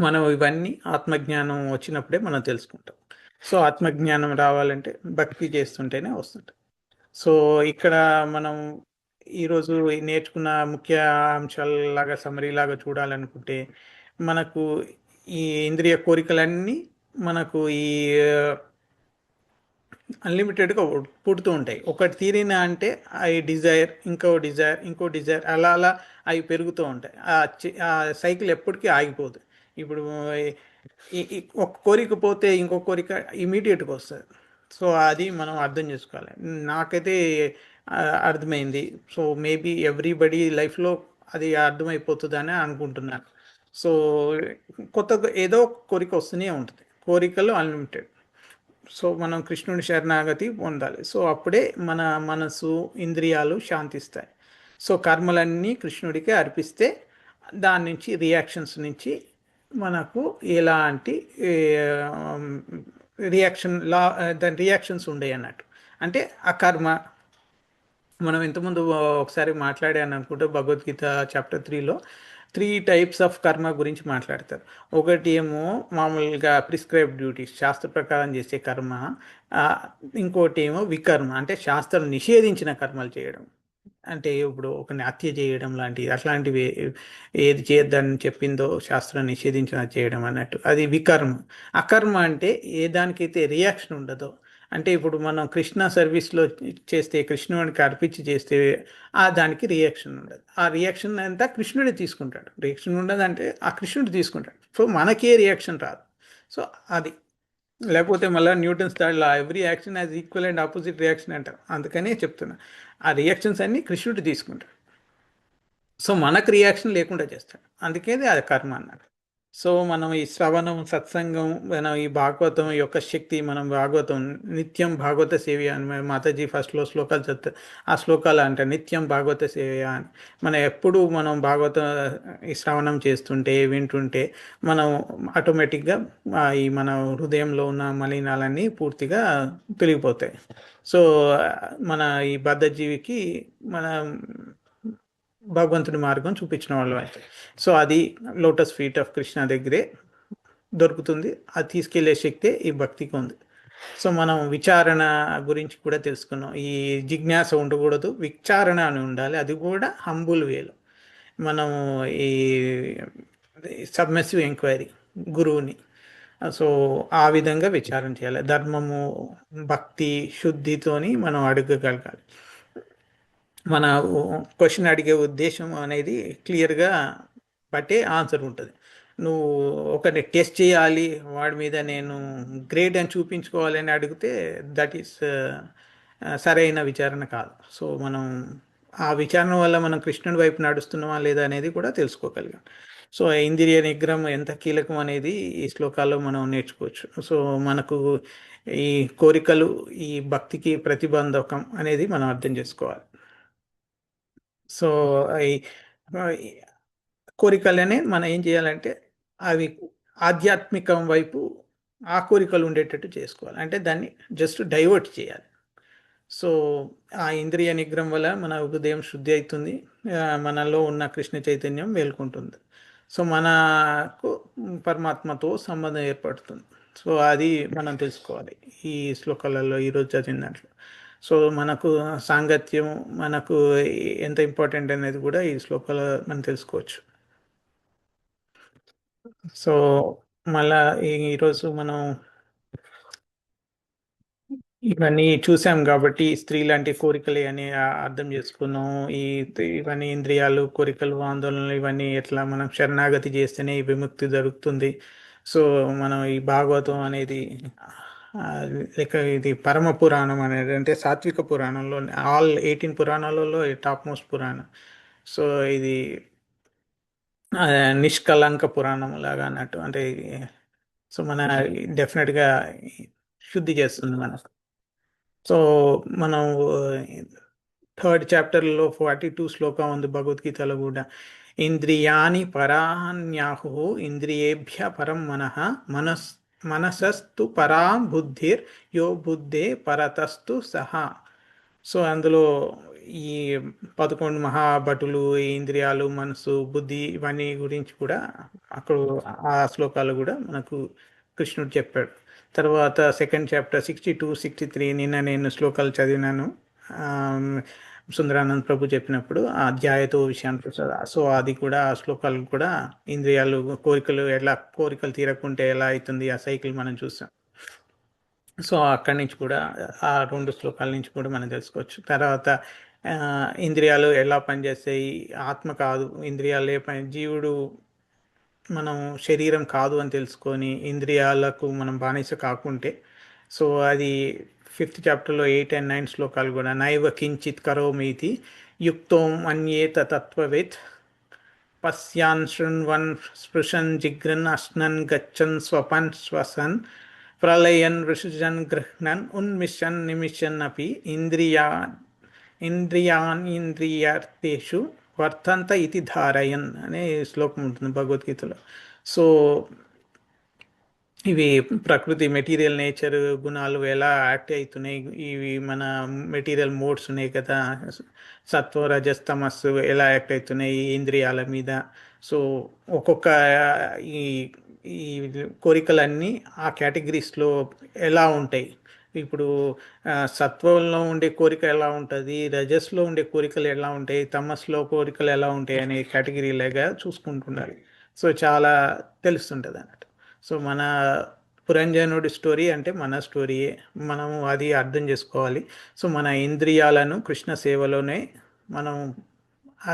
మనం ఇవన్నీ ఆత్మజ్ఞానం వచ్చినప్పుడే మనం తెలుసుకుంటాం. సో ఆత్మజ్ఞానం రావాలంటే భక్తి చేస్తుంటేనే వస్తుంటాయి. సో ఇక్కడ మనం ఈరోజు నేర్చుకున్న ముఖ్య అంశాలలాగా సమరీ లాగా చూడాలనుకుంటే, మనకు ఈ ఇంద్రియ కోరికలన్నీ మనకు ఈ అన్లిమిటెడ్గా పుడుతూ ఉంటాయి. ఒకటి తీరిన అంటే అవి డిజైర్, ఇంకో డిజైర్, అలా అలా అవి పెరుగుతూ ఉంటాయి. ఆ సైకిల్ ఎప్పటికీ ఆగిపోదు. ఇప్పుడు ఒక కోరిక పోతే ఇంకో కోరిక ఇమీడియట్గా వస్తుంది. సో అది మనం అర్థం చేసుకోవాలి. నాకైతే అర్థమైంది. సో మేబీ ఎవ్రీబడి లైఫ్లో అది అర్థమైపోతుందని అనుకుంటున్నాను. సో కొత్తగా ఏదో ఒక కోరిక వస్తూనే ఉంటుంది. కోరికలు అన్లిమిటెడ్. సో మనం కృష్ణుని శరణాగతి పొందాలి. సో అప్పుడే మన మనసు, ఇంద్రియాలు శాంతిస్తాయి. సో కర్మలన్నీ కృష్ణుడికే అర్పిస్తే దాని నుంచి రియాక్షన్స్ నుంచి మనకు ఎలాంటి దాని రియాక్షన్స్ ఉండేవి అన్నట్టు. అంటే ఆ కర్మ మనం ఇంతకుముందు ఒకసారి మాట్లాడాను అనుకుంటే, భగవద్గీత చాప్టర్ 3లో 3 టైప్స్ ఆఫ్ కర్మ గురించి మాట్లాడతారు. ఒకటి ఏమో మామూలుగా ప్రిస్క్రైబ్ డ్యూటీస్, శాస్త్ర ప్రకారం చేసే కర్మ. ఇంకోటి ఏమో వికర్మ, అంటే శాస్త్రం నిషేధించిన కర్మలు చేయడం. అంటే ఇప్పుడు ఒకరిని హత్య చేయడం అట్లాంటివి ఏది చేయొద్దని చెప్పిందో శాస్త్రం నిషేధించిన చేయడం అన్నట్టు, అది వికర్మ. అకర్మ అంటే ఏ దానికైతే రియాక్షన్ ఉండదో, అంటే ఇప్పుడు మనం కృష్ణ సర్వీస్లో చేస్తే, కృష్ణుడికి అర్పించి చేస్తే దానికి రియాక్షన్ ఉండదు. ఆ రియాక్షన్ అంతా కృష్ణుడే తీసుకుంటాడు. రియాక్షన్ ఉండదంటే ఆ కృష్ణుడు తీసుకుంటాడు. సో మనకే రియాక్షన్ రాదు. సో అది, లేకపోతే మళ్ళీ Newton's third law, every action as equal and opposite reaction అంటారు. అందుకనే చెప్తున్నా, ఆ రియాక్షన్స్ అన్నీ కృష్ణుడు తీసుకుంటాడు. సో మనకు రియాక్షన్ లేకుండా చేస్తాడు. అందుకే అది కర్మ అన్నాడు. సో మనం ఈ శ్రవణం, సత్సంగం, మనం ఈ భాగవతం యొక్క శక్తి, మనం భాగవతం నిత్యం భాగవత సేవ్య అని మాతాజీ ఫస్ట్లో శ్లోకాలు చెప్తారు. ఆ శ్లోకాలు అంటే నిత్యం భాగవత సేవ్య అని. మనం ఎప్పుడు మనం భాగవత ఈ శ్రవణం చేస్తుంటే, వింటుంటే మనం ఆటోమేటిక్గా ఈ మన హృదయంలో ఉన్న మలినాలన్నీ పూర్తిగా తొలగిపోతాయి. సో మన ఈ బద్ధజీవికి మన భగవంతుడి మార్గం చూపించిన వాళ్ళు అయితే, సో అది లోటస్ ఫీట్ ఆఫ్ కృష్ణ దగ్గరే దొరుకుతుంది. అది తీసుకెళ్లే శక్తి ఈ భక్తికి ఉంది. సో మనం విచారణ గురించి కూడా తెలుసుకున్నాం. ఈ జిజ్ఞాస ఉండకూడదు, విచారణ అని ఉండాలి. అది కూడా హంబుల్ వేలో. మనం ఈ సబ్మెసివ్ ఎంక్వైరీ, గురువుని, సో ఆ విధంగా విచారణ చేయాలి. ధర్మము, భక్తి, శుద్ధితోని మనం అడగగలగాలి. మన క్వశ్చన్ అడిగే ఉద్దేశం అనేది క్లియర్గా బట్టే ఆన్సర్ ఉంటుంది. నువ్వు ఒకరిని టెస్ట్ చేయాలి, వాడి మీద నేను గ్రేడ్ అని చూపించుకోవాలి అని అడిగితే దట్ ఈస్ సరైన విచారణ కాదు. సో మనం ఆ విచారణ వల్ల మనం కృష్ణుడి వైపు నడుస్తున్నామా లేదా అనేది కూడా తెలుసుకోగలిగాం. సో ఇంద్రియ నిగ్రహం ఎంత కీలకం అనేది ఈ శ్లోకాల్లో మనం నేర్చుకోవచ్చు. సో మనకు ఈ కోరికలు ఈ భక్తికి ప్రతిబంధకం అనేది మనం అర్థం చేసుకోవాలి. సో ఈ కోరికలనే మనం ఏం చేయాలంటే అవి ఆధ్యాత్మికం వైపు ఆ కోరికలు ఉండేటట్టు చేసుకోవాలి. అంటే దాన్ని జస్ట్ డైవర్ట్ చేయాలి. సో ఆ ఇంద్రియ నిగ్రహం వల్ల మన హృదయం శుద్ధి అవుతుంది, మనలో ఉన్న కృష్ణ చైతన్యం మేల్కొంటుంది. సో మనకు పరమాత్మతో సంబంధం ఏర్పడుతుంది. సో అది మనం తెలుసుకోవాలి ఈ శ్లోకాలలో ఈరోజు చదివిన దాంట్లో. సో మనకు సాంగత్యం మనకు ఎంత ఇంపార్టెంట్ అనేది కూడా ఈ శ్లోకాలు మనం తెలుసుకోవచ్చు. సో మళ్ళా ఈరోజు మనం ఇవన్నీ చూసాం కాబట్టి స్త్రీ లాంటి కోరికలు అని అర్థం చేసుకున్నాం. ఇవన్నీ ఇంద్రియాలు, కోరికలు, ఆందోళనలు ఇవన్నీ ఎట్లా మనం శరణాగతి చేస్తేనే ఈ విముక్తి జరుగుతుంది. సో మనం ఈ భాగవతం అనేది లేక ఇది పరమ పురాణం అనేది, అంటే సాత్విక పురాణంలో ఆల్ 18 పురాణాలలో టాప్ మోస్ట్ పురాణం. సో ఇది ఆ, నిష్కలంక పురాణం లాగా అన్నట్టు, అంటే సో మన డెఫినెట్గా శుద్ధి చేస్తుంది మనకు. సో మనం థర్డ్ చాప్టర్లో 42 శ్లోకం ఉంది భగవద్గీతలో కూడా. ఇంద్రియాణి పరాణ్యాహు ఇంద్రియేభ్య పరం మనసస్తు పరా బుద్ధిర్ యో బుద్ధే పరతస్తు సహా. సో అందులో ఈ 11 మహాభటులు, ఈ ఇంద్రియాలు, మనసు, బుద్ధి, ఇవన్నీ గురించి కూడా అక్కడ ఆ శ్లోకాలు కూడా మనకు కృష్ణుడు చెప్పాడు. తర్వాత సెకండ్ చాప్టర్ 62, 63 నిన్న నేను శ్లోకాలు చదివినాను. సుందరానంద్ ప్రభు చెప్పినప్పుడు ఆ అధ్యాయతో విషయానికి వస్తుంది. సో అది కూడా ఆ శ్లోకాలు కూడా ఇంద్రియాలు, కోరికలు తీరకుంటే ఎలా అవుతుంది ఆ సైకిల్ మనం చూసాం. సో అక్కడి నుంచి కూడా ఆ 2 శ్లోకాల నుంచి కూడా మనం తెలుసుకోవచ్చు. తర్వాత ఇంద్రియాలు ఎలా పనిచేస్తాయి, ఆత్మ కాదు ఇంద్రియాలు ఏ పని, జీవుడు మనం శరీరం కాదు అని తెలుసుకొని ఇంద్రియాలకు మనం బానిస కాకుంటే, సో అది 5th చాప్టర్లో 8 and 9 శ్లోకాలు కూడా. నైవ కించిత్ కరోమీతి యుక్తోం అన్యేత తత్వవేత్ పశ్యాన్ శృణ్వన్ స్పృశన్ జిగ్రన్ అశ్నన్ గచ్చన్ స్వపన్ శ్వసన్ ప్రళయన్ విసృజన్ గృహ్ణన్ ఉన్మిషన్ నిమిషన్ అపి ఇంద్రియాణీంద్రియార్థేషు వర్తంత ఇది ధారయన్ అనే శ్లోకం ఉంటుంది భగవద్గీతలో. సో ఇవి ప్రకృతి, మెటీరియల్ నేచర్ గుణాలు ఎలా యాక్ట్ అవుతున్నాయి, ఇవి మన మెటీరియల్ మోడ్స్ ఉన్నాయి కదా, సత్వ రజస్ తమస్సు ఎలా యాక్ట్ అవుతున్నాయి ఈ ఇంద్రియాల మీద. సో ఒక్కొక్క ఈ ఈ కోరికలన్నీ ఆ కేటగిరీస్లో ఎలా ఉంటాయి. ఇప్పుడు సత్వంలో ఉండే కోరిక ఎలా ఉంటుంది, రజస్లో ఉండే కోరికలు ఎలా ఉంటాయి, తమస్లో కోరికలు ఎలా ఉంటాయి అనే కేటగిరీలాగా చూసుకుంటున్నారు. సో చాలా తెలుస్తుంటుంది అన్నట్టు. సో మన పురంజనుడి స్టోరీ అంటే మన స్టోరీయే, మనము అది అర్థం చేసుకోవాలి. సో మన ఇంద్రియాలను కృష్ణ సేవలోనే మనం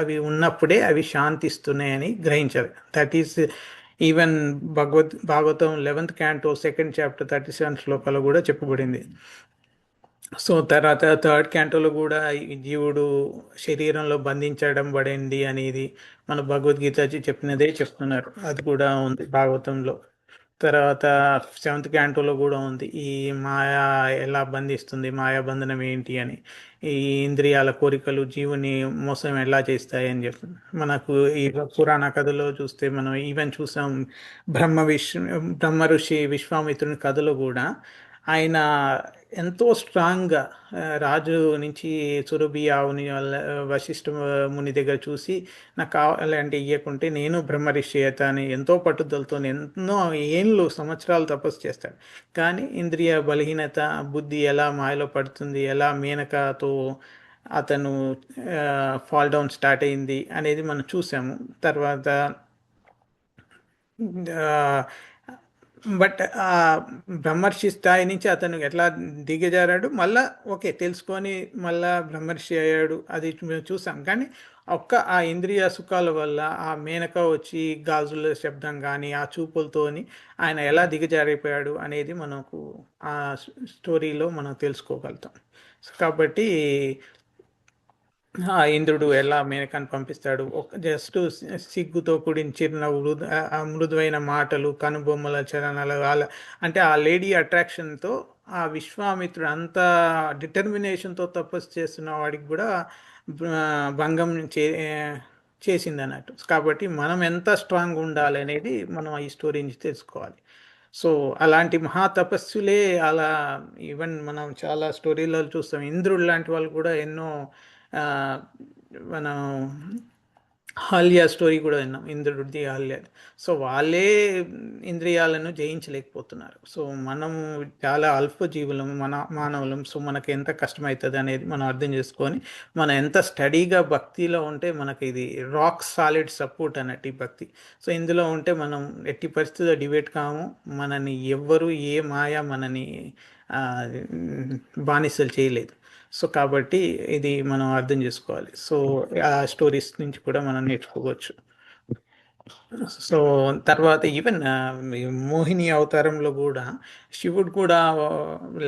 అవి ఉన్నప్పుడే అవి శాంతిస్తున్నాయని గ్రహించాలి. That is even Bhagavatam 11th canto 2nd chapter 37 శ్లోకాలు కూడా చెప్పబడింది. సో తర్వాత 3rd cantoలో కూడా ఈ జీవుడు శరీరంలో బంధించడం పడింది అనేది మన భగవద్గీత చెప్పినదే చెప్తున్నారు. అది కూడా ఉంది భాగవతంలో. తర్వాత 7th cantoలో కూడా ఉంది ఈ మాయా ఎలా బంధిస్తుంది, మాయా బంధనం ఏంటి అని, ఈ ఇంద్రియాల కోరికలు జీవుని మోసం ఎలా చేస్తాయి అని చెప్పి. మనకు ఈ పురాణ కథలో చూస్తే మనం ఈవెన్ చూసాం, బ్రహ్మ ఋషి విశ్వామిత్రుని కథలో కూడా ఆయన ఎంతో స్ట్రాంగ్గా రాజు నుంచి సురభి ఆవుని వశిష్ఠ ముని దగ్గర చూసి నాకు కావాలంటే ఇవ్వకుంటే నేను బ్రహ్మర్షి అని ఎంతో పట్టుదలతో ఎన్నో సంవత్సరాలు తపస్సు చేస్తాడు. కానీ ఇంద్రియ బలహీనత, బుద్ధి ఎలా మాయలో పడుతుంది, ఎలా మేనకతో అతను ఫాల్ డౌన్ స్టార్ట్ అయింది అనేది మనం చూసాము. తర్వాత బట్ ఆ బ్రహ్మర్షి స్థాయి నుంచి అతను ఎట్లా దిగజారాడు, మళ్ళా ఓకే తెలుసుకొని మళ్ళా బ్రహ్మర్షి అయ్యాడు, అది చూసాం. కానీ ఆ ఇంద్రియ సుఖాల వల్ల ఆ మేనక వచ్చి గాజుల శబ్దం కానీ ఆ చూపులతోని ఆయన ఎలా దిగజారిపోయాడు అనేది మనకు ఆ స్టోరీలో మనం తెలుసుకోగలుగుతాం. కాబట్టి ఇంద్రుడు ఎలా మేనకాన్ని పంపిస్తాడు, జస్ట్ సిగ్గుతో కూడిన చిరునవ్వులు, మృదువైన మాటలు, కనుబొమ్మల చలనాలు, అంటే ఆ లేడీ అట్రాక్షన్తో ఆ విశ్వామిత్రుడు అంత డిటర్మినేషన్తో తపస్సు చేస్తున్న వాడికి కూడా భంగం చేసింది అన్నట్టు. కాబట్టి మనం ఎంత స్ట్రాంగ్ ఉండాలి అనేది మనం ఈ స్టోరీ నుంచి తెలుసుకోవాలి. సో అలాంటి మహాతపస్సులే అలా ఈవెన్ మనం చాలా స్టోరీలలో చూస్తాం. ఇంద్రుడు లాంటి వాళ్ళు కూడా ఎన్నో మనం హాల్య స్టోరీ కూడా విన్నాం, ఇంద్రుడిది హాల్య. సో వాళ్ళే ఇంద్రియాలను జయించలేకపోతున్నారు. సో మనము చాలా అల్పజీవులం, మానవులం. సో మనకి ఎంత కష్టమవుతుంది అనేది మనం అర్థం చేసుకొని మనం ఎంత స్టడీగా భక్తిలో ఉంటే మనకి ఇది రాక్ సాలిడ్ సపోర్ట్ అన్నట్టు ఈ భక్తి. సో ఇందులో ఉంటే మనం ఎట్టి పరిస్థితుల్లో డిబేట్ కాము, మనని ఎవ్వరు ఏ మాయ మనని బానిసలు చేయలేదు. సో కాబట్టి ఇది మనం అర్థం చేసుకోవాలి. సో ఆ స్టోరీస్ నుంచి కూడా మనం నేర్చుకోవచ్చు. సో తర్వాత ఈవెన్ మోహిని అవతారంలో కూడా శివుడు కూడా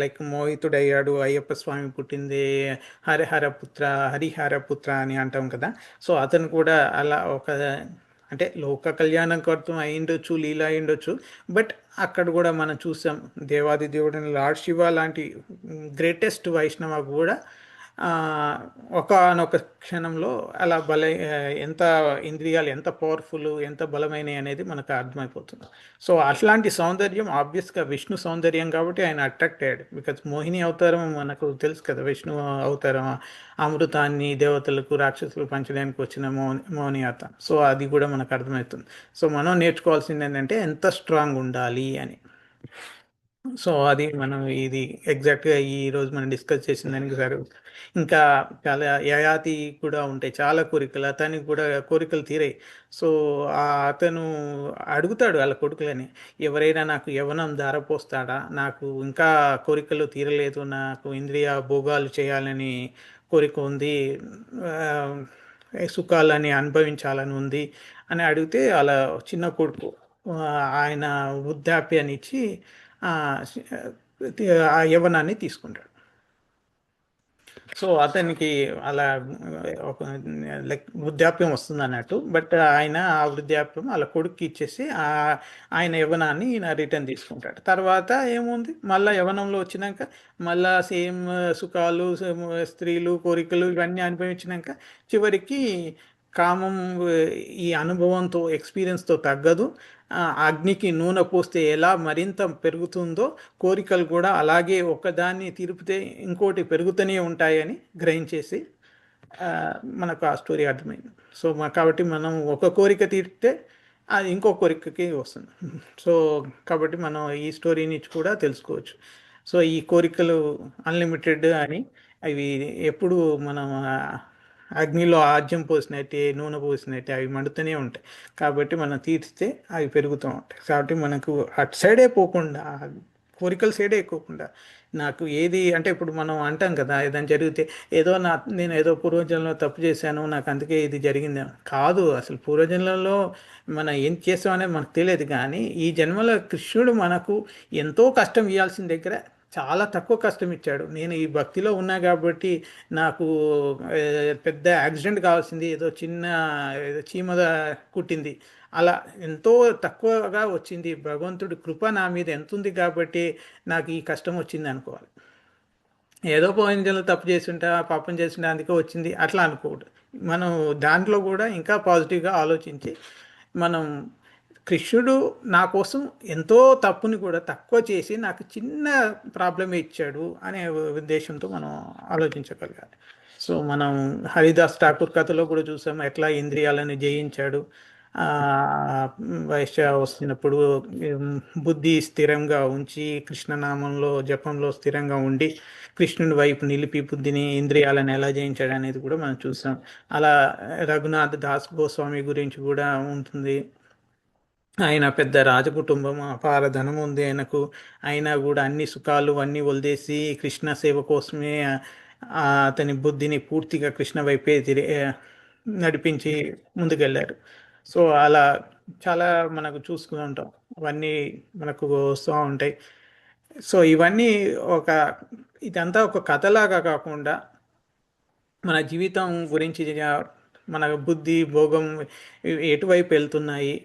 లైక్ మోహితుడయ్యాడు. అయ్యప్ప స్వామి పుట్టింది హరిహరపుత్ర హరిహరపుత్ర అని అంటాం కదా. సో అతను కూడా అలా ఒక అంటే లోక కళ్యాణం కర్తం అయిండొచ్చు, లీల అయిండొచ్చు. బట్ అక్కడ కూడా మనం చూసాం దేవాది దేవుడిని లార్డ్ శివ లాంటి గ్రేటెస్ట్ వైష్ణవ కూడా ఆ, ఒకానొక క్షణంలో అలా ఎంత ఇంద్రియాలు ఎంత పవర్ఫుల్, ఎంత బలమైనవి అనేది మనకు అర్థమైపోతుంది. సో అట్లాంటి సౌందర్యం ఆబ్వియస్గా విష్ణు సౌందర్యం కాబట్టి ఆయన అట్రాక్ట్ అయ్యాడు. బికాజ్ మోహిని అవతారం మనకు తెలుసు కదా, విష్ణు అవతారం అమృతాన్ని దేవతలకు రాక్షసులు పంచడానికి వచ్చిన మోహిని అవతారం. సో అది కూడా మనకు అర్థమవుతుంది. సో మనం నేర్చుకోవాల్సింది ఏంటంటే ఎంత స్ట్రాంగ్ ఉండాలి అని. సో అది మనం ఇది ఎగ్జాక్ట్గా ఈ రోజు మనం డిస్కస్ చేసిన దానికి సార్ ఇంకా చాలా యయాతి కూడా ఉంటాయి, చాలా కోరికలు. అతనికి కూడా కోరికలు తీరాయి. సో అతను అడుగుతాడు వాళ్ళ కొడుకులని, ఎవరైనా నాకు యవ్వనం ధారపోస్తాడా, నాకు ఇంకా కోరికలు తీరలేదు, నాకు ఇంద్రియ భోగాలు చేయాలని కోరిక ఉంది, సుఖాలని అనుభవించాలని ఉంది అని అడిగితే వాళ్ళ చిన్న కొడుకు ఆయన వృద్ధాప్యాన్ని ఇచ్చి ఆ ఆ యవ్వనాన్ని తీసుకుంటాడు. సో అతనికి అలా ఒక లైక్ వృద్ధాప్యం వస్తుంది అన్నట్టు. బట్ ఆయన ఆ వృద్ధాప్యం వాళ్ళ కొడుక్కి ఇచ్చేసి ఆయన యవ్వనాన్ని ఈయన రిటర్న్ తీసుకుంటాడు. తర్వాత ఏముంది, మళ్ళీ యవ్వనంలో వచ్చినాక మళ్ళా సేమ్ సుఖాలు, స్త్రీలు, కోరికలు ఇవన్నీ అనుభవించినాక చివరికి కామం ఈ అనుభవంతో ఎక్స్పీరియన్స్తో తగ్గదు. అగ్నికి నూనె పోస్తే ఎలా మరింత పెరుగుతుందో కోరికలు కూడా అలాగే ఒకదాన్ని తీరిపితే ఇంకోటి పెరుగుతూనే ఉంటాయని గ్రహించేసి మనకు ఆ స్టోరీ అర్థమైంది. సో కాబట్టి మనం ఒక కోరిక తీరితే అది ఇంకో కోరికకి వస్తుంది. సో కాబట్టి మనం ఈ స్టోరీ నుంచి కూడా తెలుసుకోవచ్చు. సో ఈ కోరికలు అన్లిమిటెడ్ అని, అవి ఎప్పుడు మనం అగ్నిలో ఆజ్యం పోసినట్టే, నూనె పోసినట్టే అవి మండుతూనే ఉంటాయి. కాబట్టి మనం తీర్చితే అవి పెరుగుతూ ఉంటాయి. కాబట్టి మనకు అటు సైడే పోకుండా, కోరికల సైడే ఎక్కువకుండా నాకు ఏది అంటే ఇప్పుడు మనం అంటాం కదా, ఏదైనా జరిగితే ఏదో నేను ఏదో పూర్వజన్మలో తప్పు చేశాను, నాకు అందుకే ఇది జరిగింది కాదు. అసలు పూర్వజన్మలో మనం ఏం చేస్తామనేది మనకు తెలియదు. కానీ ఈ జన్మలో కృష్ణుడు మనకు ఎంతో కష్టం ఇవ్వాల్సిన దగ్గర చాలా తక్కువ కష్టం ఇచ్చాడు. నేను ఈ భక్తిలో ఉన్నా కాబట్టి నాకు పెద్ద యాక్సిడెంట్ కావాల్సింది ఏదో చిన్న చీమ కుట్టింది, అలా ఎంతో తక్కువగా వచ్చింది. భగవంతుడి కృప నా మీద ఎంత ఉంది కాబట్టి నాకు ఈ కష్టం వచ్చింది అనుకోవాలి. ఏదో పోయిన జన్మలో తప్పు చేస్తుంటా, పాపం చేస్తుంటా అందుకే వచ్చింది అట్లా అనుకోకూడదు. మనం దాంట్లో కూడా ఇంకా పాజిటివ్గా ఆలోచించి మనం కృష్ణుడు నా కోసం ఎంతో తప్పుని కూడా తక్కువ చేసి నాకు చిన్న ప్రాబ్లమే ఇచ్చాడు అనే ఉద్దేశంతో మనం ఆలోచించగలగాలి. సో మనం హరిదాస్ ఠాకూర్ కథలో కూడా చూసాం ఎట్లా ఇంద్రియాలను జయించాడు. వైశ్య వస్తున్నప్పుడు బుద్ధి స్థిరంగా ఉంచి కృష్ణనామంలో జపంలో స్థిరంగా ఉండి కృష్ణుని వైపు నిలిపి బుద్ధిని ఇంద్రియాలను ఎలా జయించాడు అనేది కూడా మనం చూసాం. అలా రఘునాథ్ దాస్ గోస్వామి గురించి కూడా ఉంటుంది. ఆయన పెద్ద రాజకుటుంబం, అపార ధనం ఉంది ఆయనకు. అయినా కూడా అన్ని సుఖాలు అన్నీ వదిలేసి కృష్ణ సేవ కోసమే అతని బుద్ధిని పూర్తిగా కృష్ణ వైపే నడిపించి ముందుకెళ్ళారు. సో అలా చాలా మనకు చూసుకుని ఉంటాం, అవన్నీ మనకు వస్తూ ఉంటాయి. సో ఇవన్నీ ఒక ఇదంతా ఒక కథలాగా కాకుండా మన జీవితం గురించి, మన బుద్ధి భోగం ఎటువైపు వెళ్తున్నాయి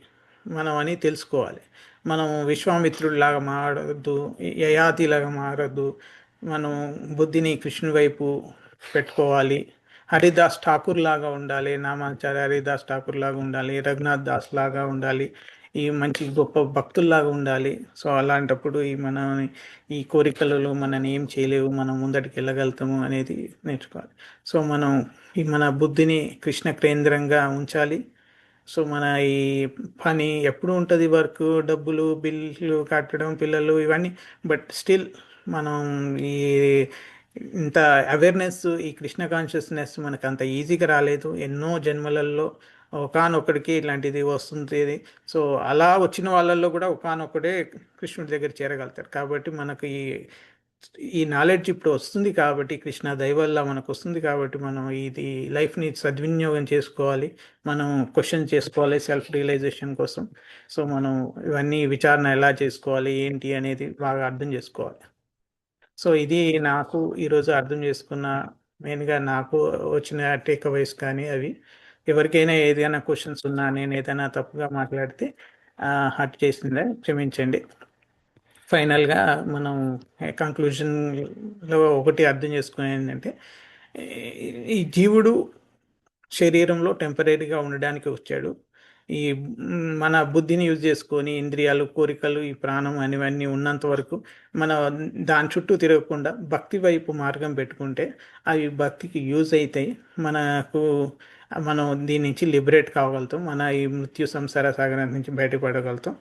మనం అని తెలుసుకోవాలి. మనం విశ్వామిత్రుడిలాగా మారద్దు, యయాతిలాగా మారద్దు. మనం బుద్ధిని కృష్ణుని వైపు పెట్టుకోవాలి. హరిదాస్ ఠాకూర్ లాగా ఉండాలి, నామాచార్య హరిదాస్ ఠాకూర్ లాగా ఉండాలి, రఘునాథ్ దాస్ లాగా ఉండాలి, ఈ మంచి గొప్ప భక్తుల్లాగా ఉండాలి. సో అలాంటప్పుడు ఈ కోరికలలో మనని ఏం చేయలేవు, మనం ముందటికి వెళ్ళగలుగుతాము అనేది నేర్చుకోవాలి. సో మనం మన బుద్ధిని కృష్ణ కేంద్రంగా ఉంచాలి. సో మన ఈ పని ఎప్పుడు ఉంటుంది, వర్క్, డబ్బులు, బిల్లు కట్టడం, పిల్లలు ఇవన్నీ. బట్ స్టిల్ మనం ఈ ఇంత అవేర్నెస్, ఈ కృష్ణ కాన్షియస్నెస్ మనకు అంత ఈజీగా రాలేదు. ఎన్నో జన్మలలో ఒకానొక్కడికి ఇలాంటిది వస్తుంది. సో అలా వచ్చిన వాళ్ళల్లో కూడా ఒకానొక్కడే కృష్ణుడి దగ్గర చేరగలుగుతారు. కాబట్టి మనకు ఈ ఈ నాలెడ్జ్ ఇప్పుడు వస్తుంది కాబట్టి, కృష్ణ దయ వల్ల మనకు వస్తుంది కాబట్టి, మనం ఇది లైఫ్ని సద్వినియోగం చేసుకోవాలి. మనం క్వశ్చన్ చేసుకోవాలి సెల్ఫ్ రియలైజేషన్ కోసం. సో మనం ఇవన్నీ విచారణ ఎలా చేసుకోవాలి ఏంటి అనేది బాగా అర్థం చేసుకోవాలి. సో ఇది నాకు ఈరోజు అర్థం చేసుకున్న, మెయిన్గా నాకు వచ్చిన టేక్ అవేస్ కానీ అవి. ఎవరికైనా ఏదైనా క్వశ్చన్స్ ఉన్నా, నేను ఏదైనా తప్పుగా మాట్లాడితే హర్ట్ చేసిందే క్షమించండి. ఫైనల్గా మనం కంక్లూజన్లో ఒకటి అర్థం చేసుకునేది ఏంటంటే, ఈ జీవుడు శరీరంలో టెంపరీగా ఉండడానికి వచ్చాడు. ఈ మన బుద్ధిని యూజ్ చేసుకొని ఇంద్రియాలు, కోరికలు, ఈ ప్రాణం అనేవన్నీ ఉన్నంత వరకు మన దాని చుట్టూ తిరగకుండా భక్తి వైపు మార్గం పెట్టుకుంటే అవి భక్తికి యూజ్ అవుతాయి. మనం దీని నుంచి లిబరేట్ కాగలుగుతాం. మన ఈ మృత్యు సంసార సాగరం నుంచి బయటపడగలుగుతాం.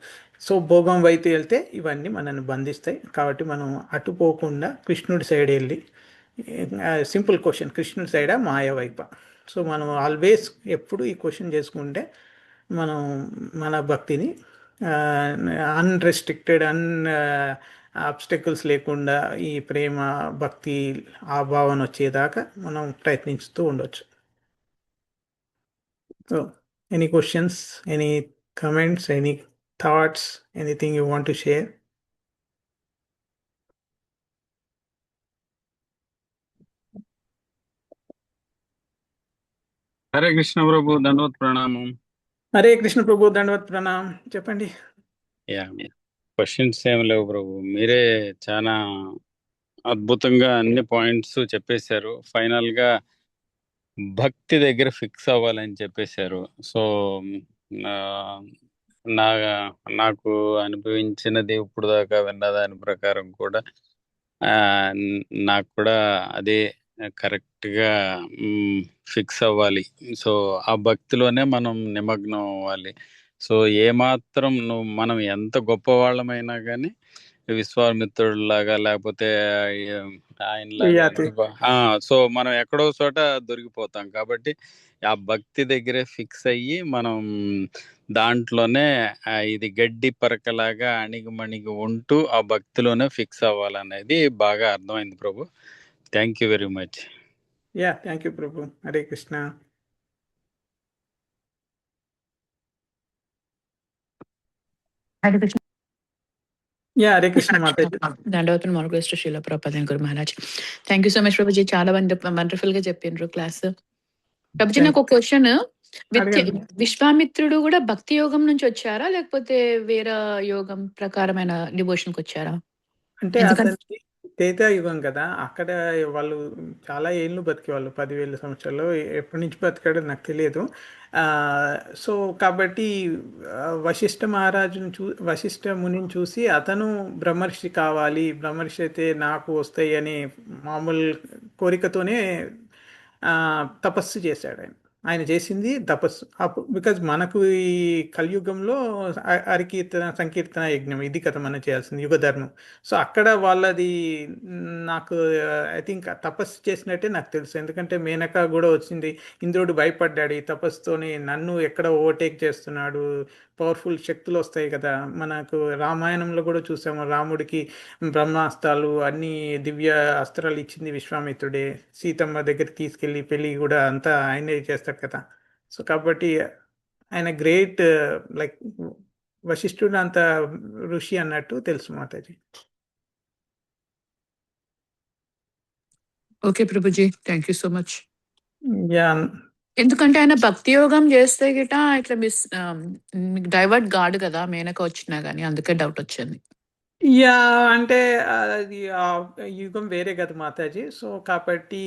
సో భోగం వైపు వెళ్తే ఇవన్నీ మనల్ని బంధిస్తాయి. కాబట్టి మనం అటు పోకుండా కృష్ణుడి సైడ్ వెళ్ళి, సింపుల్ క్వశ్చన్, కృష్ణుడి సైడా మాయ వైపా? సో మనం ఆల్వేస్ ఎప్పుడు ఈ క్వశ్చన్ చేసుకుంటే మనం మన భక్తిని అన్రెస్ట్రిక్టెడ్, ఆబ్స్టెకల్స్ లేకుండా ఈ ప్రేమ భక్తి ఆ భావన వచ్చేదాకా మనం ప్రయత్నిస్తూ ఉండొచ్చు. So any questions, any comments, any thoughts, anything you want to share? Hare Krishna ప్రభు, దండవత్ ప్రణామం. హరే కృష్ణ ప్రభు, దండవత్ ప్రణామం. చెప్పండి. యా, క్వశ్చన్స్ ఏం లేవు ప్రభు, మీరే చాలా అద్భుతంగా అన్ని పాయింట్స్ చెప్పేశారు. ఫైనల్ గా భక్తి దగ్గర ఫిక్స్ అవ్వాలని చెప్పేశారు. సో ఆ, నా నాకు అనిపించినది ఇప్పుడు దాకా విన్న దాని ప్రకారం కూడా నాకు కూడా అదే కరెక్ట్ గా ఫిక్స్ అవ్వాలి. సో ఆ భక్తిలోనే మనం నిమగ్నం అవ్వాలి. సో ఏమాత్రం మనం ఎంత గొప్ప వాళ్ళమైనా కానీ విశ్వామిత్రుడిలాగా లేకపోతే ఆయనలాగా సో మనం ఎక్కడో చోట దొరికిపోతాం. కాబట్టి ఆ భక్తి దగ్గరే ఫిక్స్ అయ్యి మనం దాంట్లోనే ఇది గడ్డి పరకలాగా అణిగిమణిగి ఉంటూ ఆ భక్తిలోనే ఫిక్స్ అవ్వాలనేది బాగా అర్థమైంది ప్రభు. Thank you very much. Yeah, thank you ప్రభు. హరే కృష్ణ. హరే కృష్ణ. యా, హరే కృష్ణ మాతాజీ. దండవతులు మరుగుష్ట శీల ప్రభుపాద గురు మహారాజ్. థ్యాంక్ యూ సో మచ్ ప్రభుజీ, చాలా వండర్ఫుల్ గా చెప్పిండ్రు క్లాస్. ప్రభుజీ నాకు ఒక క్వశ్చన్, విశ్వామిత్రుడు కూడా భక్తి యోగం నుంచి వచ్చారా లేకపోతే వేరే యోగం ప్రకారమైన డివోషన్ కి వచ్చారా? అంటే అతనికి త్రేతాయుగం కదా, అక్కడ వాళ్ళు చాలా ఏళ్ళు బతికేవాళ్ళు, 10,000 సంవత్సరాలు. ఎప్పటి నుంచి బతికాడో నాకు తెలియదు. సో కాబట్టి వశిష్ఠ మహారాజును వశిష్ఠ మునిని చూసి అతను బ్రహ్మర్షి కావాలి, బ్రహ్మర్షి అయితే నాకు వస్తాయి అనే మామూలు కోరికతోనే తపస్సు చేశాడు ఆయన. ఆయన చేసింది తపస్సు. బికాజ్ మనకు ఈ కలియుగంలో హరికీర్తన సంకీర్తన యజ్ఞం ఇది కదా మనం చేయాల్సింది, యుగ ధర్మం. సో అక్కడ వాళ్ళది నాకు ఐ థింక్ తపస్సు చేసినట్టే నాకు తెలుసు. ఎందుకంటే మేనక కూడా వచ్చింది, ఇంద్రుడు భయపడ్డాడు ఈ తపస్సుతోని, నన్ను ఎక్కడ ఓవర్టేక్ చేస్తున్నాడు, పవర్ఫుల్ శక్తులు వస్తాయి కదా. మనకు రామాయణంలో కూడా చూసాము, రాముడికి బ్రహ్మాస్త్రాలు అన్ని దివ్య అస్త్రాలు ఇచ్చింది విశ్వామిత్రుడే. సీతమ్మ దగ్గరికి తీసుకెళ్ళి పెళ్ళి కూడా అంతా ఆయనే చేస్తాడు కదా. సో కాబట్టి ఆయన గ్రేట్, లైక్ వశిష్ఠుడు అంత ఋషి అన్నట్టు తెలుసు Mataji. Okay Prabhuji, thank you so much. Yeah, ఎందుకంటే ఆయన భక్తి యోగం చేస్తే గిట ఇట్లా డైవర్ట్ గాడు కదా మేనక వచ్చినా గానీ, అందుకే డౌట్ వచ్చింది. యా, అంటే అది యుగం వేరే కదా మాతాజీ. సో కాబట్టి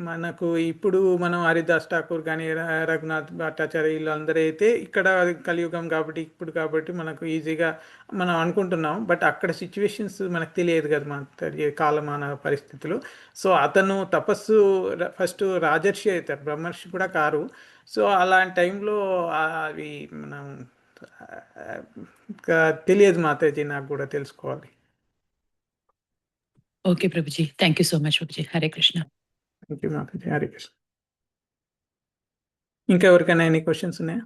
మనకు ఇప్పుడు మనం హరిదాస్ ఠాకూర్ కానీ రఘునాథ్ భట్టాచార్య వీళ్ళందరూ అయితే ఇక్కడ కలియుగం కాబట్టి కాబట్టి మనకు ఈజీగా మనం అనుకుంటున్నాం. బట్ అక్కడ సిచ్యువేషన్స్ మనకు తెలియదు కదా మాతాజీ, కాలమాన పరిస్థితులు. సో అతను తపస్సు ఫస్ట్ రాజర్షి అవుతారు, బ్రహ్మర్షి కూడా కారు. సో అలాంటి టైంలో అవి మనం తెలియదు మాతాజీ, నాకు కూడా తెలుసుకోవాలి. Okay Prabhuji, thank you so much ప్రభుజీ. హరే కృష్ణ. థ్యాంక్ యూ మాతాజీ. హరే కృష్ణ. ఇంకా ఎవరికైనా ఎనీ క్వశ్చన్స్ ఉన్నాయా?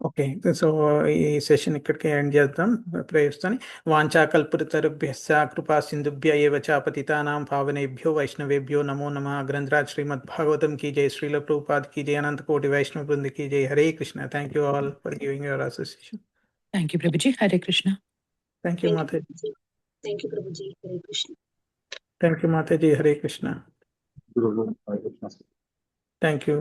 ఓకే. సో ఈ సెషన్ ఇక్కడికి ఎండ్ చేద్దాం ప్రేయర్స్తోని. వాంఛాకల్పతరుభ్యశ్చ కృపా సింధుభ్య ఏవ చ పతితానాం పావనేభ్యో వైష్ణవేభ్యో నమో నమః. గ్రంథరాజ్ శ్రీమద్ భాగవతం की जय, श्रील प्रभुपाद की जय, अनंत कोटि वैष्णव वृंद की जय. Hare Krishna. Thank you all for giving your association. Thank you ప్రభుజీ. Hare Krishna. Thank you Thank you, Mataji. Prabhuji. Thank you, Prabhuji. Hare Krishna. Thank you Mataji. Hare Krishna. Thank you.